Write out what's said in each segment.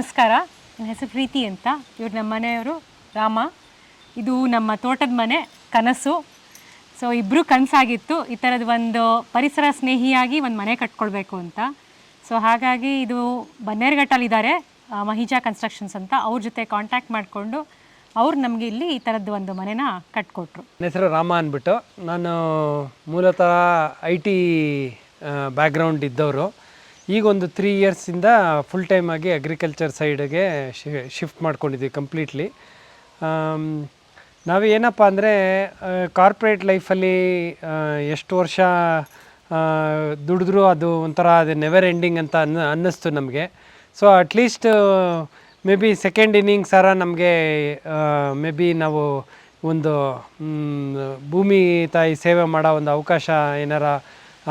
ನಮಸ್ಕಾರ, ನನ್ನ ಹೆಸರು ಪ್ರೀತಿ ಅಂತ. ಇವ್ರು ನಮ್ಮ ಮನೆಯವರು ರಾಮ. ಇದು ನಮ್ಮ ತೋಟದ ಮನೆ ಕನಸು. ಸೊ ಇಬ್ಬರು ಕನಸಾಗಿತ್ತು ಈ ಥರದ ಒಂದು ಪರಿಸರ ಸ್ನೇಹಿಯಾಗಿ ಒಂದು ಮನೆ ಕಟ್ಕೊಳ್ಬೇಕು ಅಂತ. ಸೊ ಹಾಗಾಗಿ ಇದು ಬನ್ನೇರುಘಟ್ಟಲ್ಲಿದ್ದಾರೆ ಮಹಿಜಾ ಕನ್ಸ್ಟ್ರಕ್ಷನ್ಸ್ ಅಂತ. ಅವ್ರ ಜೊತೆ ಕಾಂಟ್ಯಾಕ್ಟ್ ಮಾಡಿಕೊಂಡು ಅವ್ರು ನಮಗೆ ಇಲ್ಲಿ ಈ ಥರದ್ದು ಒಂದು ಮನೆನ ಕಟ್ಕೊಟ್ರು. ನನ್ನ ಹೆಸರು ರಾಮ ಅಂದ್ಬಿಟ್ಟು. ನಾನು ಮೂಲತಃ IT ಬ್ಯಾಕ್ಗ್ರೌಂಡ್ ಇದ್ದವರು. ಈಗ ಒಂದು 3 ಇಯರ್ಸಿಂದ ಫುಲ್ ಟೈಮ್ ಆಗಿ ಅಗ್ರಿಕಲ್ಚರ್ ಸೈಡ್ಗೆ ಶಿಫ್ಟ್ ಮಾಡ್ಕೊಂಡಿದ್ವಿ ಕಂಪ್ಲೀಟ್ಲಿ. ನಾವು ಏನಪ್ಪ ಅಂದರೆ ಕಾರ್ಪೊರೇಟ್ ಲೈಫಲ್ಲಿ ಎಷ್ಟು ವರ್ಷ ದುಡಿದ್ರೂ ಅದು ಒಂಥರ ಅದು ನೆವರ್ ಎಂಡಿಂಗ್ ಅಂತ ಅನ್ನಿಸ್ತು ನಮಗೆ. So at least maybe second ಇನ್ನಿಂಗ್ಸಾರ ನಮಗೆ ಮೇ ಬಿ ನಾವು ಒಂದು ಭೂಮಿ ತಾಯಿ ಸೇವೆ ಮಾಡೋ ಒಂದು ಅವಕಾಶ ಏನಾರ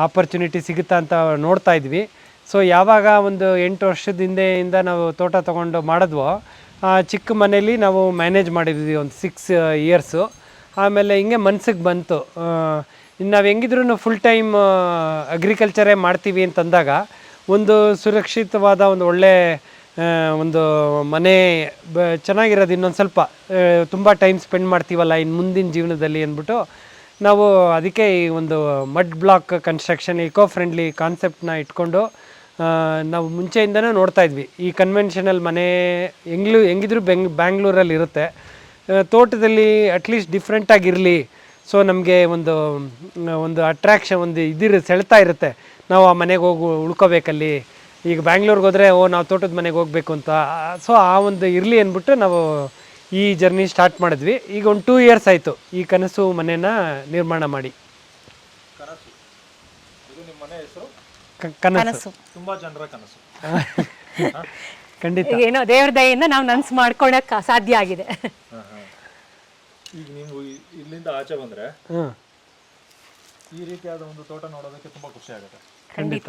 ಆಪರ್ಚುನಿಟಿ ಸಿಗುತ್ತಾ ಅಂತ ನೋಡ್ತಾ ಇದ್ವಿ. ಸೊ ಯಾವಾಗ ಒಂದು 8 ವರ್ಷದ ಹಿಂದೆಯಿಂದ ನಾವು ತೋಟ ತೊಗೊಂಡು ಮಾಡಿದ್ವೋ ಚಿಕ್ಕ ಮನೇಲಿ ನಾವು ಮ್ಯಾನೇಜ್ ಮಾಡಿದ್ವಿ ಒಂದು 6 ಇಯರ್ಸು. ಆಮೇಲೆ ಹಿಂಗೆ ಮನ್ಸಿಗೆ ಬಂತು, ಇನ್ನು ನಾವು ಹೆಂಗಿದ್ರೂ ಫುಲ್ ಟೈಮ್ ಅಗ್ರಿಕಲ್ಚರೇ ಮಾಡ್ತೀವಿ ಅಂತಂದಾಗ ಒಂದು ಸುರಕ್ಷಿತವಾದ ಒಂದು ಒಳ್ಳೆ ಒಂದು ಮನೆ ಚೆನ್ನಾಗಿರೋದು ಇನ್ನೊಂದು ಸ್ವಲ್ಪ ತುಂಬ ಟೈಮ್ ಸ್ಪೆಂಡ್ ಮಾಡ್ತೀವಲ್ಲ ಇನ್ನು ಮುಂದಿನ ಜೀವನದಲ್ಲಿ ಅಂದ್ಬಿಟ್ಟು ನಾವು ಅದಕ್ಕೆ ಈ ಒಂದು mud block construction eco friendly ಕಾನ್ಸೆಪ್ಟನ್ನ ಇಟ್ಕೊಂಡು ನಾವು ಮುಂಚೆಯಿಂದನೂ ನೋಡ್ತಾ ಇದ್ವಿ. ಈ ಕನ್ವೆನ್ಷನಲ್ ಮನೆ ಹೆಂಗಿದ್ರು ಬ್ಯಾಂಗ್ಳೂರಲ್ಲಿ ಇರುತ್ತೆ, ತೋಟದಲ್ಲಿ ಅಟ್ಲೀಸ್ಟ್ ಡಿಫ್ರೆಂಟಾಗಿರಲಿ. ಸೊ ನಮಗೆ ಒಂದು ಅಟ್ರ್ಯಾಕ್ಷನ್ ಒಂದು ಸೆಳ್ತಾ ಇರುತ್ತೆ, ನಾವು ಆ ಮನೆಗೆ ಹೋಗಿ ಉಳ್ಕೋಬೇಕಲ್ಲಿ. ಈಗ ಬ್ಯಾಂಗ್ಳೂರ್ಗೆ ಹೋದರೆ ನಾವು ತೋಟದ ಮನೆಗೆ ಹೋಗಬೇಕು ಅಂತ. ಸೊ ಆ ಒಂದು ಇರಲಿ ಅಂದ್ಬಿಟ್ಟು ನಾವು ಈ ಜರ್ನಿ ಸ್ಟಾರ್ಟ್ ಮಾಡಿದ್ವಿ. ಈಗ ಒಂದು 2 ಇಯರ್ಸ್ ಆಯಿತು ಈ ಕನಸು ಮನೇನ ನಿರ್ಮಾಣ ಮಾಡಿ. ಕನಸು ತುಂಬಾ ಜನರ ಕನಸು. ಖಂಡಿತ ಏನೋ ದೇವ್ರ ದಯೆಯಿಂದ ನಾವು ನನ್ಸು ಮಾಡ್ಕೊಳಕ್ ಸಾಧ್ಯ ಆಗಿದೆ. ಈಗ ನೀವು ಇಲ್ಲಿಂದ ಆಚೆ ಬಂದ್ರೆ ಈ ರೀತಿಯಾದ ಒಂದು ತೋಟ ನೋಡೋದಕ್ಕೆ ತುಂಬಾ ಖುಷಿ ಆಗುತ್ತೆ. ಖಂಡಿತ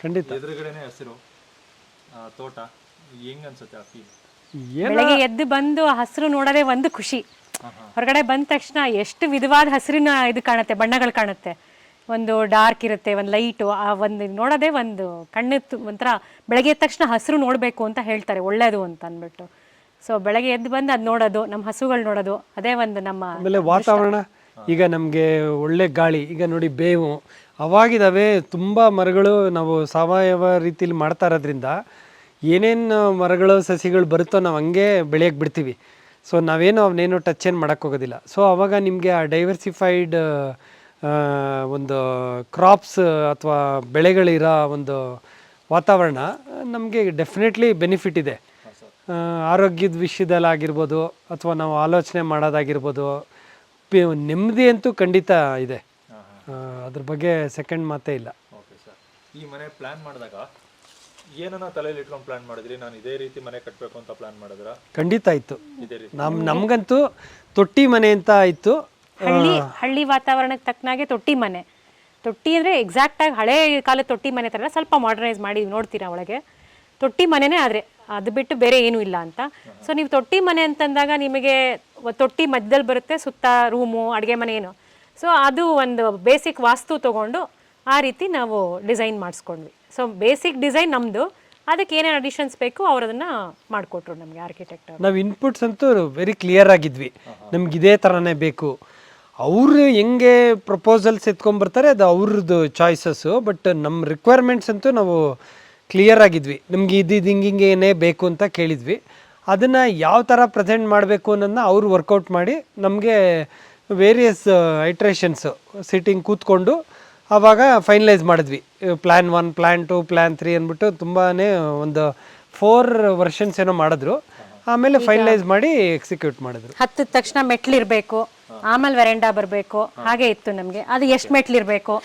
ಖಂಡಿತ. ಎದುರುಗಡೆನೆ ಹಸಿರು ತೋಟ, ಹೆಂಗ್ ಅನ್ಸುತ್ತೆ ಆ ಫೀಲ್? ಬೆಳಗ್ಗೆ ಎದ್ದು ಬಂದು ಹಸಿರು ನೋಡೋದೇ ಒಂದು ಖುಷಿ. ಹೊರಗಡೆ ಬಂದ ತಕ್ಷಣ ಎಷ್ಟು ವಿಧವಾದ ಹಸಿರಿನ ಇದು ಕಾಣುತ್ತೆ, ಬಣ್ಣಗಳು ಕಾಣುತ್ತೆ. ಒಂದು ಡಾರ್ಕ್ ಇರುತ್ತೆ, ಒಂದು ಲೈಟು, ಆ ಒಂದು ನೋಡೋದೇ ಒಂದು ಕಣ್ಣಿತ್ತು ಒಂಥರ. ಬೆಳಗ್ಗೆ ಎದ್ದ ತಕ್ಷಣ ಹಸಿರು ನೋಡಬೇಕು ಅಂತ ಹೇಳ್ತಾರೆ, ಒಳ್ಳೇದು ಅಂತ ಅಂದ್ಬಿಟ್ಟು. ಸೊ ಬೆಳಗ್ಗೆ ಎದ್ದು ಬಂದು ಅದು ನೋಡೋದು, ನಮ್ಮ ಹಸುಗಳು ನೋಡೋದು, ಅದೇ ಒಂದು ನಮ್ಮ. ಆಮೇಲೆ ವಾತಾವರಣ ಈಗ ನಮಗೆ ಒಳ್ಳೆ ಗಾಳಿ, ಈಗ ನೋಡಿ ಬೇವು ಅವಾಗಿದ್ದಾವೆ. ತುಂಬ ಮರಗಳು ನಾವು ಸಾವಯವ ರೀತಿಲಿ ಮಾಡ್ತಾ ಇರೋದ್ರಿಂದ ಏನೇನು ಮರಗಳು ಸಸಿಗಳು ಬರುತ್ತೋ ನಾವು ಹಂಗೆ ಬೆಳೆಯೋಕ್ಕೆ ಬಿಡ್ತೀವಿ. ಸೊ ಅವನೇನು ಟಚ್ ಏನು ಮಾಡೋಕ್ಕೋಗೋದಿಲ್ಲ. ಸೊ ಆವಾಗ ನಿಮಗೆ ಆ ಡೈವರ್ಸಿಫೈಡ್ ಒಂದು ಕ್ರಾಪ್ಸ್ ಅಥವಾ ಬೆಳೆಗಳಿರೋ ಒಂದು ವಾತಾವರಣ ನಮಗೆ ಡೆಫಿನೆಟ್ಲಿ ಬೆನಿಫಿಟ್ ಇದೆ. ಆರೋಗ್ಯದ ವಿಷಯದಲ್ಲಾಗಿರ್ಬೋದು ಅಥವಾ ನಾವು ಆಲೋಚನೆ ಮಾಡೋದಾಗಿರ್ಬೋದು, ನೆಮ್ಮದಿ ಅಂತೂ ಖಂಡಿತ ಇದೆ. ಅದ್ರ ಬಗ್ಗೆ ಸೆಕೆಂಡ್ ಮಾತೇ ಇಲ್ಲ. ಓಕೆ ಸರ್, ಈ ಮನೆ ಪ್ಲಾನ್ ಮಾಡಿದಾಗ ಏನನ್ನ ತಲೆಯಲ್ಲಿ ಇಟ್ಕೊಂಡು ಪ್ಲಾನ್ ಮಾಡಿದ್ರಿ? ನಾನು ಇದೇ ರೀತಿ ಮನೆ ಕಟ್ಟಬೇಕು ಅಂತ ಪ್ಲಾನ್ ಮಾಡಿದ್ರ? ಖಂಡಿತ ಇತ್ತು. ನಮಗಂತೂ ತೊಟ್ಟಿ ಮನೆ ಅಂತ ಇತ್ತು. ಹಳ್ಳಿ ವಾತಾವರಣಕ್ಕೆ ತಕ್ಕನಾಗೆ ತೊಟ್ಟಿ ಮನೆ. ತೊಟ್ಟಿ ಅಂದರೆ ಎಕ್ಸಾಕ್ಟಾಗಿ ಹಳೆ ಕಾಲದ ತೊಟ್ಟಿ ಮನೆ ಥರ ಸ್ವಲ್ಪ ಮಾಡರ್ನೈಸ್ ಮಾಡಿ ನೋಡ್ತೀರಾ ಒಳಗೆ. ತೊಟ್ಟಿ ಮನೆನೇ ಆದರೆ ಅದು ಬಿಟ್ಟು ಬೇರೆ ಏನೂ ಇಲ್ಲ ಅಂತ. ಸೊ ನೀವು ತೊಟ್ಟಿ ಮನೆ ಅಂತಂದಾಗ ನಿಮಗೆ ತೊಟ್ಟಿ ಮಧ್ಯದಲ್ಲಿ ಬರುತ್ತೆ, ಸುತ್ತ ರೂಮು, ಅಡುಗೆ ಮನೆ ಏನು. ಸೊ ಅದು ಒಂದು ಬೇಸಿಕ್ ವಾಸ್ತು ತೊಗೊಂಡು ಆ ರೀತಿ ನಾವು ಡಿಸೈನ್ ಮಾಡಿಸ್ಕೊಂಡ್ವಿ. ಸೊ ಬೇಸಿಕ್ ಡಿಸೈನ್ ನಮ್ಮದು, ಅದಕ್ಕೆ ಏನೇನು ಅಡಿಷನ್ಸ್ ಬೇಕು ಅವ್ರು ಅದನ್ನು ಮಾಡಿಕೊಟ್ರು ನಮಗೆ ಆರ್ಕಿಟೆಕ್ಟ್. ನಾವು ಇನ್ಪುಟ್ಸ್ ಅಂತೂ ವೆರಿ ಕ್ಲಿಯರ್ ಆಗಿದ್ವಿ, ನಮ್ಗೆ ಇದೇ ಥರನೇ ಬೇಕು. ಅವರು ಹೆಂಗೆ ಪ್ರಪೋಸಲ್ಸ್ ಎತ್ಕೊಂಡ್ಬರ್ತಾರೆ ಅದು ಅವ್ರದ್ದು ಚಾಯ್ಸಸ್ಸು. ಬಟ್ ನಮ್ಮ ರಿಕ್ವೈರ್ಮೆಂಟ್ಸ್ ಅಂತೂ ನಾವು ಕ್ಲಿಯರ್ ಆಗಿದ್ವಿ. ನಮ್ಗೆ ಹಿಂಗೇನೇ ಬೇಕು ಅಂತ ಕೇಳಿದ್ವಿ. ಅದನ್ನು ಯಾವ ಥರ ಪ್ರೆಸೆಂಟ್ ಮಾಡಬೇಕು ಅನ್ನೋದನ್ನ ಅವರು ವರ್ಕೌಟ್ ಮಾಡಿ ನಮಗೆ ವೇರಿಯಸ್ ಐಟ್ರೇಷನ್ಸು ಸಿಟ್ಟಿಂಗ್ ಕೂತ್ಕೊಂಡು ಆವಾಗ ಫೈನಲೈಸ್ ಮಾಡಿದ್ವಿ. ಪ್ಲ್ಯಾನ್ 1, ಪ್ಲ್ಯಾನ್ 2, ಪ್ಲ್ಯಾನ್ 3 ಅಂದ್ಬಿಟ್ಟು ತುಂಬಾ ಒಂದು 4 ವರ್ಷನ್ಸ್ ಏನೋ ಮಾಡಿದ್ರು. ಆಮೇಲೆ ಫೈನಲೈಸ್ ಮಾಡಿ ಎಕ್ಸಿಕ್ಯೂಟ್ ಮಾಡಿದ್ರು. ಹತ್ತಿದ ತಕ್ಷಣ ಮೆಟ್ಲಿರಬೇಕು, ಆಮೇಲೆ ವೆರೆಂಡಾ ಬರಬೇಕು, ಹಾಗೆ ಇತ್ತು ನಮಗೆ. ಅದು ಎಷ್ಟು ಮೆಟ್ಲಿರಬೇಕು,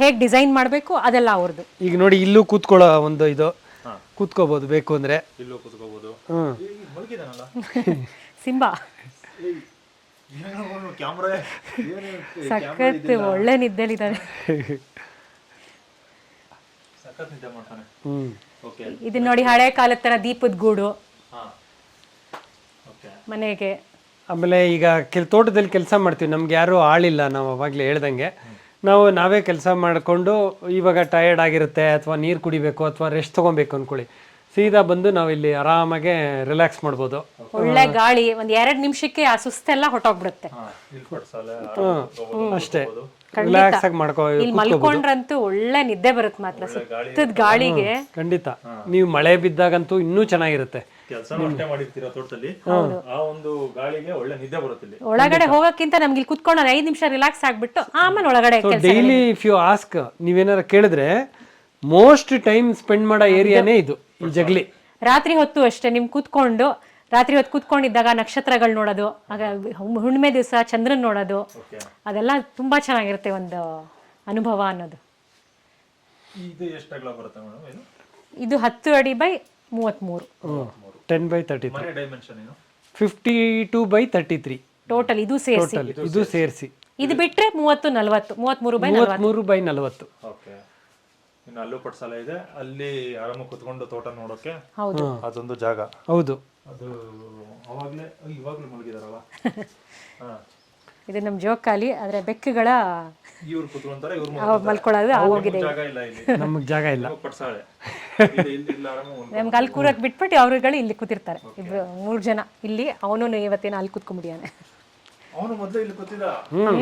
ಹೇಗೆ ಡಿಸೈನ್ ಮಾಡಬೇಕು, ಅದೆಲ್ಲ ಅವ್ರದ್ದು. ಈಗ ನೋಡಿ ಇಲ್ಲೂ ಕೂತ್ಕೊಳ್ಳೋ ಒಂದು ಇದು ಕೂತ್ಕೋಬಹುದು, ಬೇಕು ಅಂದರೆ ಇಲ್ಲೂ ಕೂತ್ಕೋಬಹುದು. ಸಿಂಬಾ ಸಖತ್ ಒಳ್ಳೆ ನಿದ್ದೆಲಿದ್ದಾರೆ. ಇದು ನೋಡಿ ಹಳೆ ಕಾಲದ ತರ ದೀಪದ ಗೂಡು ಮನೆಗೆ. ಆಮೇಲೆ ಈಗ ತೋಟದಲ್ಲಿ ಕೆಲಸ ಮಾಡ್ತೀವಿ, ನಮ್ಗೆ ಯಾರೂ ಆಳಿಲ್ಲ. ನಾವು ಅವಾಗಲೇ ಹೇಳ್ದಂಗೆ ನಾವೇ ಕೆಲಸ ಮಾಡಿಕೊಂಡು ಇವಾಗ ಟಯರ್ಡ್ ಆಗಿರುತ್ತೆ ಅಥವಾ ನೀರು ಕುಡಿಬೇಕು ಅಥವಾ ರೆಸ್ಟ್ ತೊಗೊಬೇಕು ಅಂದ್ಕೊಳ್ಳಿ. ಸೀದಾ ಬಂದು ನಾವು ಇಲ್ಲಿ ಆರಾಮಾಗೆ ರಿಲ್ಯಾಕ್ಸ್ ಮಾಡ್ಬೋದು. ಒಳ್ಳೆ ಗಾಳಿ, ಒಂದ್ 2 ನಿಮಿಷಕ್ಕೆ ಆ ಸುಸ್ತೆಲ್ಲ ಹೊಟ್ಟೋಗ್ಬಿಡುತ್ತೆ. ಇಲ್ಲಿ ಕೊಡ್ಸಲ್ಲ ಅಷ್ಟೇ ರಿಲ್ಯಾಕ್ಸ್ ಆಗಿ ಇಲ್ಲಿ ಮಲ್ಕೊಂಡ್ರಂತೂ ಒಳ್ಳೆ ನಿದ್ದೆ ಬರುತ್ತೆ ಮಾತ್ರ ಸುತ್ತದ ಗಾಳಿಗೆ. ಖಂಡಿತ ನೀವು ಮಳೆ ಬಿದ್ದಾಗಂತೂ ಇನ್ನೂ ಚೆನ್ನಾಗಿರುತ್ತೆ. ಕೆಲಸನೂ ಅಷ್ಟೇ ಮಾಡಿರ್ತೀರಾ ತೋಟದಲ್ಲಿ, ಆ ಒಂದು ಗಾಳಿಗೆ ಒಳ್ಳೆ ನಿದ್ದೆ ಬರುತ್ತೆ ಇಲ್ಲಿ. ಒಳಗಡೆ ಹೋಗಕ್ಕಿಂತ ನಮ್ಗೆ ಇಲ್ಲಿ ಕುತ್ಕೊಂಡು 5 ನಿಮಿಷ ರಿಲ್ಯಾಕ್ಸ್ ಆಗ್ಬಿಟ್ಟು ಆಮೇಲೆ ಒಳಗಡೆ ಡೈಲಿ ಇಫ್ ಯು ಆಸ್ಕ್, ನೀವೇನಾರ ಕೇಳಿದ್ರೆ ಮೋಸ್ಟ್ ಟೈಮ್ ಸ್ಪೆಂಡ್ ಮಾಡೋ ಏರಿಯಾನೇ ಇದು ಈ ಜಗಲಿ. ರಾತ್ರಿ ಹೊತ್ತು ಅಷ್ಟೇ ನಿಮ್ ಕೂತ್ಕೊಂಡು ರಾತ್ರಿ ಹೊತ್ತು ಕೂತ್ಕೊಂಡಿದ್ದಾಗ ನಕ್ಷತ್ರಗಳು ನೋಡೋದು, ಆಗ ಹುಣ್ಣಿಮೆ ದಿವಸ ಚಂದ್ರನ್ ನೋಡೋದು, ಅದೆಲ್ಲ ತುಂಬಾ ಚೆನ್ನಾಗಿರುತ್ತೆ ಒಂದು ಅನುಭವ ಅನ್ನೋದು. ಇದು ಎಷ್ಟು ಅಗಲ ಬರುತ್ತೆ ಮೇಡಮ್? ಇದು 10 ಅಡಿ ಬೈ 33, 10/33, ಮನೆ ಡೈಮೆನ್ಷನ್ ಏನು 52/33 ಟೋಟಲ್. ಇದು ಸೇರಿಸಿ ಇದು ಸೇರಿಸಿ. ಇದು ಬಿಟ್ರೆ 30-40, 33/40. ಓಕೆ. ಇನ್ನು ಅಲ್ಲೂ ಪಟ್ಸಾಲ ಇದೆ, ಅಲ್ಲಿ ಆರಾಮಾಗಿ ಕುತ್ಕೊಂಡು ತೋಟ ನೋಡೋಕೆ ಹೌದು ಅದೊಂದು ಜಾಗ. ಹೌದು, ಅದು ಇವಾಗ್ಲೂ ಮಲಗಿದಾರಲ್ಲ. ಇದು ನಮ್ ಜೋಕಾಲಿ, ಆದ್ರೆ ಬೆಕ್ಕುಗಳ ಇವ್ರು ಕುತ್ಕೊಂತಾರೆ, ಮಲ್ಕೊಳ್ಳೋದು ಆಗೋಗಿದೆ. ಜಾಗ ಇಲ್ಲ ಇಲ್ಲಿ, ನಮಗ್ ಜಾಗ ಇಲ್ಲ. ಪಟ್ಸಾಳೆ ನಮ್ಗೆ ಅಲ್ಲಿ ಕೂರಕ್ ಬಿಟ್ಬಿಟ್ಟು ಅವ್ರುಗಳು ಇಲ್ಲಿ ಕೂತಿರ್ತಾರೆ. 3 ಜನ ಇಲ್ಲಿ. ಅವನು ಇವತ್ತೇನೋ ಅಲ್ಲಿ ಕೂತ್ಕೊಂಡ್ಬಿಡಿಯಾನೆ. ಅವನು ಮೊದಲು ಇಲ್ಲಿ ಕೂತಿದ್ದ,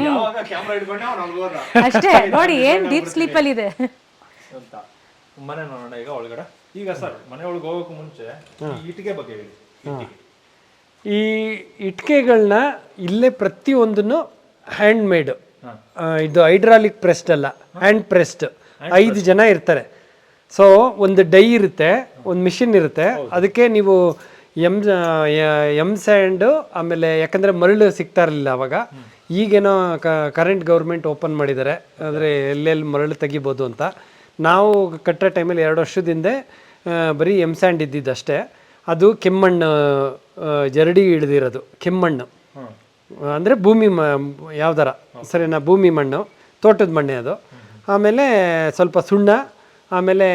ಯಾವಾಗ ಕ್ಯಾಮ್ರಾ ಇಟ್ಕೊಂಡೆ ಅವನು ಅಲ್ಲಿ ಹೋದ ಅಷ್ಟೇ. ನೋಡಿ ಏನ್ ಡೀಪ್ ಸ್ಲೀಪ್ ಅಲ್ಲಿ ಇದೆ ಅಂತ. ಮನೆ ನೋಡೋಣ ಈಗ ಒಳಗಡೆ. ಈಗ ಸರ್ ಮನೆ ಒಳಗೆ ಹೋಗೋಕೆ ಮುಂಚೆ ಈ ಇಟ್ಟಿಗೆ ಬಗ್ಗೆ ಹೇಳಿ. ಈ ಇಟ್ಕೆಗಳನ್ನ ಇಲ್ಲೇ ಪ್ರತಿಯೊಂದನ್ನು ಹ್ಯಾಂಡ್ ಮೇಡ್, ಇದು ಹೈಡ್ರಾಲಿಕ್ ಪ್ರೆಸ್ಡ್ ಅಲ್ಲ, ಹ್ಯಾಂಡ್ ಪ್ರೆಸ್ಡ್. 5 ಜನ ಇರ್ತಾರೆ. ಸೊ ಒಂದು ಡೈ ಇರುತ್ತೆ, ಒಂದು ಮಿಷಿನ್ ಇರುತ್ತೆ. ಅದಕ್ಕೆ ನೀವು ಎಮ್ ಸ್ಯಾಂಡು, ಆಮೇಲೆ ಯಾಕಂದರೆ ಮರಳು ಸಿಗ್ತಾ ಇರಲಿಲ್ಲ ಅವಾಗ. ಈಗೇನೋ ಕರೆಂಟ್ ಗೌರ್ಮೆಂಟ್ ಓಪನ್ ಮಾಡಿದ್ದಾರೆ, ಅಂದರೆ ಎಲ್ಲೆಲ್ಲಿ ಮರಳು ತೆಗಿಬೋದು ಅಂತ. ನಾವು ಕಟ್ಟೋ ಟೈಮಲ್ಲಿ 2 ವರ್ಷದಿಂದ ಬರೀ ಎಮ್ ಸ್ಯಾಂಡ್ ಇದ್ದಿದ್ದಷ್ಟೇ. ಅದು ಕೆಮ್ಮಣ್ಣು, ಜರಡಿ ಹಿಡ್ದಿರೋದು ಕೆಮ್ಮಣ್ಣು, ಅಂದರೆ ಭೂಮಿ ಯಾವ್ದಾರ ಸರಿನಾ, ಭೂಮಿ ಮಣ್ಣು, ತೋಟದ ಮಣ್ಣೆ ಅದು. ಆಮೇಲೆ ಸ್ವಲ್ಪ ಸುಣ್ಣ, ಆಮೇಲೆ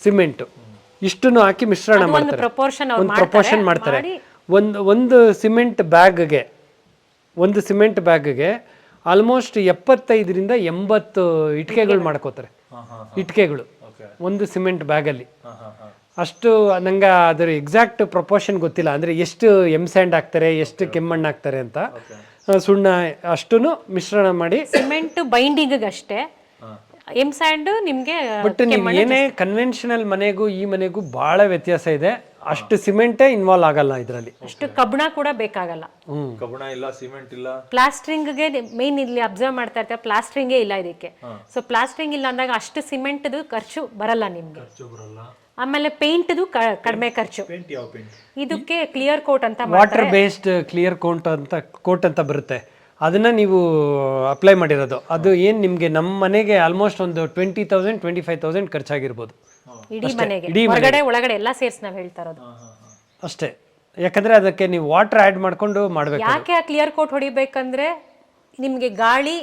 ಸಿಮೆಂಟು, ಇಷ್ಟನ್ನು ಹಾಕಿ ಮಿಶ್ರಣ ಮಾಡ್ತಾರೆ. ಒಂದು ಪ್ರಪೋರ್ಷನ್ ಮಾಡ್ತಾರೆ. ಒಂದು ಸಿಮೆಂಟ್ ಬ್ಯಾಗ್ಗೆ ಆಲ್ಮೋಸ್ಟ್ 75ರಿಂದ 80 ಇಟ್ಕೆಗಳು ಮಾಡ್ಕೋತಾರೆ. ಇಟ್ಕೆಗಳು ಒಂದು ಸಿಮೆಂಟ್ ಬ್ಯಾಗಲ್ಲಿ. ಅಷ್ಟು ನಂಗೆ ಅದರ ಎಕ್ಸಾಕ್ಟ್ ಪ್ರಪೋರ್ಷನ್ ಗೊತ್ತಿಲ್ಲ, ಅಂದರೆ ಎಷ್ಟು ಎಮ್ ಸ್ಯಾಂಡ್ ಹಾಕ್ತಾರೆ, ಎಷ್ಟು ಕೆಮ್ಮಣ್ಣು ಹಾಕ್ತಾರೆ ಅಂತ. ಸುಣ್ಣ ಅಷ್ಟನ್ನು ಮಿಶ್ರಣ ಮಾಡಿ ಸಿಮೆಂಟ್ ಬೈಂಡಿಂಗ್ ಅಷ್ಟೇ. ಎಮ್ ಸ್ಯಾಂಡ್ ನಿಮ್ಗೆ ಬಟ್ ನೀವು ಏನೇ ಕನ್ವೆನ್ಷನಲ್ ಮನೆಗೂ ಈ ಮನೆಗೂ ಬಹಳ ವ್ಯತ್ಯಾಸ ಇದೆ. ಅಷ್ಟು ಸಿಮೆಂಟೇ ಇನ್ವಾಲ್ವ್ ಆಗಲ್ಲ ಇದರಲ್ಲಿ, ಅಷ್ಟು ಕಬ್ಬಣ ಕೂಡ ಬೇಕಾಗಲ್ಲ. ಕಬ್ಬಣ ಇಲ್ಲ, ಸಿಮೆಂಟ್ ಇಲ್ಲ. ಪ್ಲಾಸ್ಟ್ರಿಂಗ್ಗೆ ಮೇನ್ ಇಲ್ಲಿ ಅಬ್ಸರ್ವ್ ಮಾಡ್ತಾ ಇರ್ತಾರೆ, ಪ್ಲಾಸ್ಟ್ರಿಂಗೇ ಇಲ್ಲ ಇದಕ್ಕೆ. ಸೊ ಪ್ಲಾಸ್ಟ್ರಿಂಗ್ ಇಲ್ಲ ಅಂದಾಗ ಅಷ್ಟು ಸಿಮೆಂಟ್ದು ಖರ್ಚು ಬರಲ್ಲ ನಿಮ್ಗೆ. ಆಮೇಲೆ ಪೇಂಟ್ದು ಕಡಿಮೆ ಖರ್ಚು. ಇದಕ್ಕೆ ಕ್ಲಿಯರ್ ಕೋಟ್ ಅಂತ, ವಾಟರ್ ಬೇಸ್ಡ್ ಕ್ಲಿಯರ್ ಕೋಟ್ ಅಂತ ಬರುತ್ತೆ. ಅದನ್ನ ನೀವು ಅಪ್ಲೈ ಮಾಡಿರೋದು. ಅದು ಏನು ನಿಮಗೆ ನಮ್ಮ ಮನೆಗೆ ಆಲ್ಮೋಸ್ಟ್ ಒಂದು 20,000 25,000 ಖರ್ಚಾಗಿರ್ಬೋದು ಇಡೀ ಮನೆಗೆ, ಹೊರಗಡೆ ಒಳಗಡೆ ಎಲ್ಲ ಸೇರ್ಸಿ ನಾವು ಹೇಳ್ತಾ ಇರೋದು ಅಷ್ಟೇ. ಯಾಕಂದ್ರೆ ಅದಕ್ಕೆ ನೀವು ವಾಟರ್ ಆ್ಯಡ್ ಮಾಡ್ಕೊಂಡು ಮಾಡಬೇಕು. ಯಾಕೆ ಆ ಕ್ಲಿಯರ್ ಕೋಟ್ ಹೊಡಿಬೇಕಂದ್ರೆ ನಿಮ್ಗೆ ಗಾಳಿ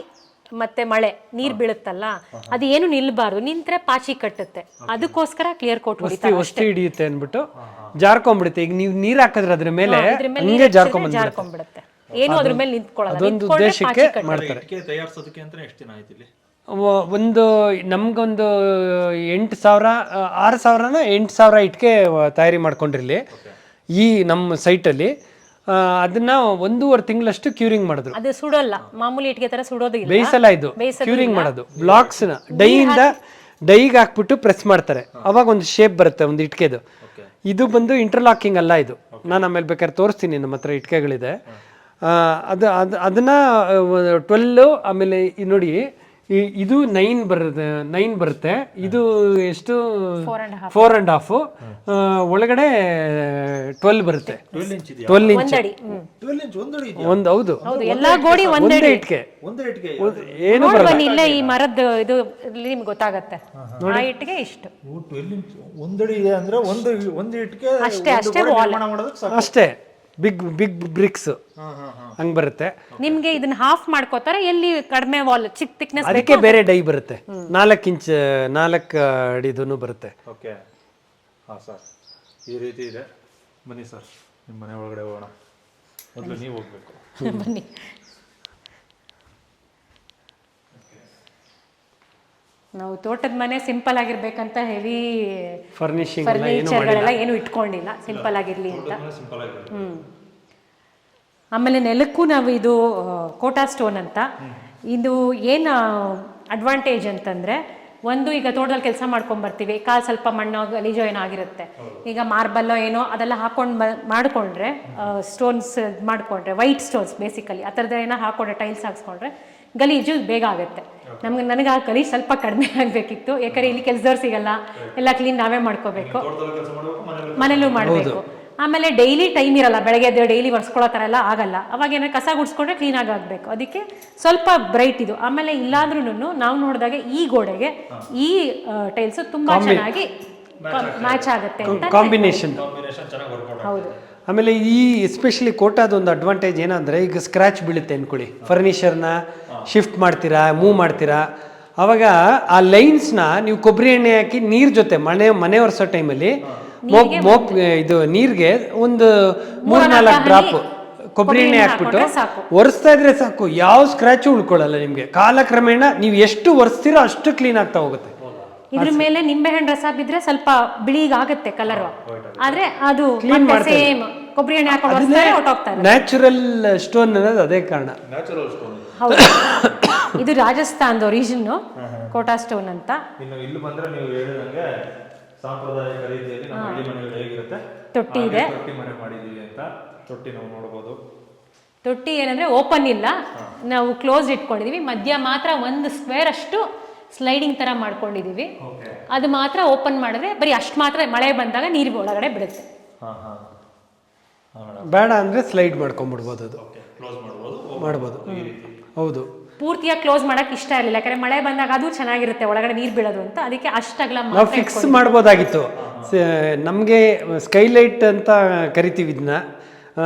ಮತ್ತೆ ಮಳೆ ನೀರ್ ಬೀಳುತ್ತಲ್ಲ, ಅದು ಏನು ನಿಲ್ಬಾರ್ದು, ನಿಂತ್ರೆ ಪಾಚಿ ಕಟ್ಟುತ್ತೆ. ಅದಕ್ಕೋಸ್ಕರ ಕ್ಲಿಯರ್ ಕೋಟ್ ಹೊಸ್ತಿ ಹಿಡಿಯುತ್ತೆ ಅಂದ್ಬಿಟ್ಟು ಜಾರ್ಕೊಂಡ್ಬಿಡುತ್ತೆ. ಈಗ ನೀವು ನೀರ್ ಹಾಕಿದ್ರೆ ಅದ್ರ ಮೇಲೆ ಹಂಗೆ ಜಾರ್ಕೊಂಡ್ಬಿಡುತ್ತೆ, ಏನು ಅದ್ರ ಮೇಲೆ ನಿಂತ್ಕೊಳ್ಳಲ್ಲ. ಅದೊಂದು ಉದ್ದೇಶಕ್ಕೆ ಮಾಡ್ತಾರೆ. ತಯಾರಿಸೋದಕ್ಕೆ ಅಂತ ಎಷ್ಟು ದಿನ ಆಯ್ತು ಇಲ್ಲಿ? ಒಂದು ನಮ್ಗೊಂದು 8,000 6,000 8,000 ಇಟ್ಕೆ ತಯಾರಿ ಮಾಡ್ಕೊಂಡಿರ್ಲಿ ಈ ನಮ್ಮ ಸೈಟಲ್ಲಿ. ಅದನ್ನ 1.5 ತಿಂಗಳಷ್ಟು ಕ್ಯೂರಿಂಗ್ ಮಾಡಿದ್ರು. ಅದು ಸುಡೋಲ್ಲ, ಮಾಮೂಲಿ ಇಟ್ಕೆ ತರ ಸುಡೋದಿಲ್ಲ, ಬೇಯಿಸಲ್ಲ. ಇದು ಕ್ಯೂರಿಂಗ್ ಮಾಡೋದು. ಬ್ಲಾಕ್ಸ್ನ ಡೈಗೆ ಹಾಕ್ಬಿಟ್ಟು ಪ್ರೆಸ್ ಮಾಡ್ತಾರೆ. ಅವಾಗ ಒಂದು ಶೇಪ್ ಬರುತ್ತೆ ಒಂದು ಇಟ್ಕೆದು. ಇದು ಬಂದು ಇಂಟರ್ಲಾಕಿಂಗ್ ಅಲ್ಲ ಇದು. ನಾನು ಆಮೇಲೆ ಬೇಕಾದ್ರೆ ತೋರಿಸ್ತೀನಿ, ನಮ್ಮ ಹತ್ರ ಇಟ್ಕೆಗಳಿದೆ. ಅದನ್ನ 12, ಆಮೇಲೆ ನೋಡಿ ಇದು 9 ಬರುತ್ತೆ. ಇದು ಎಷ್ಟು 4.5, ಒಳಗಡೆ 12 ಬರುತ್ತೆ. 12 ಇಂಚ್ ಒಂದು. ಹೌದು, ಎಲ್ಲಾ ಗೋಡಿ ಒಂದೇ ಇಟ್ಕೆ. ಏನು ಇಲ್ಲೇ ಈ ಮರದ ಇದು ನಿಮ್ಗೆ ಗೊತ್ತಾಗತ್ತೆ. ಆ ಇಟ್ಗೆ ಇಷ್ಟು 12 ಇಂಚ್ ಒಂದಡಿ ಇದೆ ಅಂದ್ರೆ ಒಂದು ಇಟ್ಕೆ ಅಷ್ಟೇ. ಬಿಗ್ ಬ್ರಿಕ್ಸ್ ಹಂಗ್ ಬರುತ್ತೆ. ನಿಮ್ಗೆ ಇದನ್ನ ಹಾಫ್ ಮಾಡ್ಕೋತಾರೆ. ಎಲ್ಲಿ ಕಡಿಮೆ ವಾಲ್ ಚಿಕ್ಕ ಥಿಕ್ನೆಸ್, ಅದಕ್ಕೆ ಬೇರೆ ಡೈ ಬರುತ್ತೆ. 4 ಇಂಚ್ 4 ಅಡಿದೂ ಬರುತ್ತೆ. ಓಕೆ. ಹಾಂ ಸರ್, ಈ ರೀತಿ ಇದೆ. ಬನ್ನಿ ಸರ್, ನಿಮ್ಮ ಮನೆ ಒಳಗಡೆ ಹೋಗೋಣ. ಮೊದಲು ನೀವು ಹೋಗ್ಬೇಕು. ಬನ್ನಿ. ನಾವು ತೋಟದ ಮನೆ ಸಿಂಪಲ್ ಆಗಿರ್ಬೇಕಂತ ಹೆವಿ ಫರ್ನಿಷಿಂಗ್ ಏನು ಇಟ್ಕೊಂಡಿಲ್ಲ, ಸಿಂಪಲ್ ಆಗಿರ್ಲಿ ಅಂತ. ಸಿಂಪಲ್ ಆಗಿ. ಆಮೇಲೆ ನೆಲಕ್ಕೂ ನಾವು ಇದು ಕೋಟಾ ಸ್ಟೋನ್ ಅಂತ. ಇದು ಏನು ಅಡ್ವಾಂಟೇಜ್ ಅಂತಂದರೆ, ಒಂದು ಈಗ ತೋಟದಲ್ಲಿ ಕೆಲಸ ಮಾಡ್ಕೊಂಡು ಬರ್ತೀವಿ, ಕಾಲು ಸ್ವಲ್ಪ ಮಣ್ಣು ಗಲೀಜೋ ಏನೋ ಆಗಿರುತ್ತೆ, ಈಗ ಮಾರ್ಬಲ್ಲೋ ಏನೋ ಅದೆಲ್ಲ ಹಾಕೊಂಡು ಮಾಡಿಕೊಂಡ್ರೆ, ಸ್ಟೋನ್ಸ್ ಮಾಡಿಕೊಂಡ್ರೆ, ವೈಟ್ ಸ್ಟೋನ್ಸ್ ಬೇಸಿಕಲಿ ಆ ಥರದ್ದು ಏನೋ ಹಾಕೊಂಡ್ರೆ, ಟೈಲ್ಸ್ ಹಾಕ್ಸ್ಕೊಂಡ್ರೆ ಗಲೀಜು ಬೇಗ ಆಗುತ್ತೆ. ನನಗೆ ಆ ಗಲೀಜು ಸ್ವಲ್ಪ ಕಡಿಮೆ ಆಗಬೇಕಿತ್ತು, ಯಾಕಂದರೆ ಇಲ್ಲಿ ಕೆಲಸದವ್ರು ಸಿಗಲ್ಲ, ಎಲ್ಲ ಕ್ಲೀನ್ ನಾವೇ ಮಾಡ್ಕೋಬೇಕು, ಮನೇಲೂ ಮಾಡಬೇಕು. ಆಮೇಲೆ ಡೈಲಿ ಟೈಮ್ ಇರಲ್ಲ, ಬೆಳಗ್ಗೆ ಎದ್ದು ಡೈಲಿ ಒರೆಸ್ಕೊಳ್ಳೋ ಥರ ಎಲ್ಲ ಆಗಲ್ಲ, ಅವಾಗ ಏನಾದ್ರು ಕಸ ಗುಡಿಸ್ಕೊಂಡ್ರೆ ಕ್ಲೀನಾಗಿ ಆಗಬೇಕು, ಅದಕ್ಕೆ ಸ್ವಲ್ಪ ಬ್ರೈಟ್ ಇದು. ಆಮೇಲೆ ಇಲ್ಲಾದ್ರೂ ನಾವು ನೋಡಿದಾಗ ಈ ಗೋಡೆಗೆ ಈ ಟೈಲ್ಸ್ ತುಂಬ ಚೆನ್ನಾಗಿ ಮ್ಯಾಚ್ ಆಗುತ್ತೆ ಅಂತ. ಕಾಂಬಿನೇಷನ್ ಚೆನ್ನಾಗಿ ವರ್ಕೌಟ್. ಹೌದು. ಆಮೇಲೆ ಈ ಎಸ್ಪೆಷಲಿ ಕೋಟಾದ ಒಂದು ಅಡ್ವಾಂಟೇಜ್ ಏನಂದರೆ, ಈಗ ಸ್ಕ್ರ್ಯಾಚ್ ಬೀಳುತ್ತೆ ಅಂದ್ಕೊಳ್ಳಿ, ಫರ್ನಿಚರ್ನ ಶಿಫ್ಟ್ ಮಾಡ್ತೀರಾ, ಮೂವ್ ಮಾಡ್ತೀರಾ, ಆವಾಗ ಆ ಲೈನ್ಸ್ನ ನೀವು ಕೊಬ್ಬರಿ ಎಣ್ಣೆ ಹಾಕಿ ನೀರು ಜೊತೆ ಮನೆ ಒರೆಸೋ ಟೈಮಲ್ಲಿ ಇದು ನೀರಿಗೆ ಒಂದು 3-4 ಡ್ರಾಪ್ ಕೊಬ್ಬರಿ ಎಣ್ಣೆ ಹಾಕ್ಬಿಟ್ಟು ಒರೆಸ್ತಾ ಇದ್ರೆ ಸಾಕು, ಯಾವ ಸ್ಕ್ರ್ಯಾಚು ಉಳ್ಕೊಳ್ಳಲ್ಲ ನಿಮಗೆ. ಕಾಲಕ್ರಮೇಣ ನೀವು ಎಷ್ಟು ಒರೆಸ್ತೀರೋ ಅಷ್ಟು ಕ್ಲೀನ್ ಆಗ್ತಾ ಹೋಗುತ್ತೆ. ಇದ್ರ ಮೇಲೆ ನಿಂಬೆಹಣ್ಣು ರಸ ಬಿದ್ರೆ ಸ್ವಲ್ಪ ಬಿಳಿಗಾಗುತ್ತೆ ಕಲರ್, ಆದ್ರೆ ಅದು ಸೇಮ್ ಕೊಬ್ಬರಿ ಎಣ್ಣೆ ಹಾಕೊಂಡು ಹೊರಟೋಗ್ತಾರೆ. ನ್ಯಾಚುರಲ್ ಸ್ಟೋನ್ ಅನ್ನೋದು ಅದೇ ಕಾರಣ. Natural stone. ಹೌದು. ಇದು ರಾಜಸ್ಥಾನದ ಒರಿಜಿನ್ ಕೋಟಾ ಸ್ಟೋನ್ ಅಂತ. ಇನ್ನು ಇಲ್ಲಿ ಬಂದ್ರೆ ನೀವು ಹೇಳಿದಂಗೆ ಸಾಂಪ್ರದಾಯಿಕ ರೀತಿಯಲ್ಲಿ ನಮ್ಮ ಹಳ್ಳಿ ಮನೆಗಳು ಹೇಗಿರುತ್ತೆ, ತೊಟ್ಟಿ ಇದೆ, ತೊಟ್ಟಿ ಮನೆ ಮಾಡಿದೀವಿ ಅಂತ. ತೊಟ್ಟಿ ನಾವು ನೋಡಬಹುದು. ತೊಟ್ಟಿ ಏನಂದ್ರೆ ಓಪನ್ ಇಲ್ಲ, ನಾವು ಕ್ಲೋಸ್ ಇಟ್ಕೊಂಡಿದೀವಿ, ಮಧ್ಯ ಮಾತ್ರ ಒಂದು ಸ್ಕ್ವೇರ್ ಅಷ್ಟು ಸ್ಲೈಡಿಂಗ್ ತರ ಮಾಡ್ಕೊಂಡಿದೀವಿ. ಅದು ಮಾತ್ರ ಓಪನ್ ಮಾಡಿದ್ರೆ ಬರೀ ಅಷ್ಟು ಮಾತ್ರ ಮಳೆ ಬಂದಾಗ ನೀರು ಒಳಗಡೆ ಬಿಡುತ್ತೆ. ಬೇಡ ಅಂದ್ರೆ ಸ್ಲೈಡ್ ಮಾಡ್ಕೊಂಡ್ಬಿಡ್ಬೋದು, ಅದು ಮಾಡ್ಬೋದು. ಹೌದು. ಪೂರ್ತಿಯಾಗಿ ಕ್ಲೋಸ್ ಮಾಡಕ್ ಇಷ್ಟ ಇರಲಿಲ್ಲ, ಯಾಕಂದ್ರೆ ಮಳೆ ಬಂದಾಗ ಅದು ಚೆನ್ನಾಗಿರುತ್ತೆ ಒಳಗಡೆ ನೀರು ಬೀಳೋದು ಅಂತ, ಅದಕ್ಕೆ ಅಷ್ಟಾಗಲ್ಲ ನಾವು ಫಿಕ್ಸ್ ಮಾಡ್ಬೋದಾಗಿತ್ತು. ನಮಗೆ ಸ್ಕೈಲೈಟ್ ಅಂತ ಕರಿತೀವಿ ಇದನ್ನ.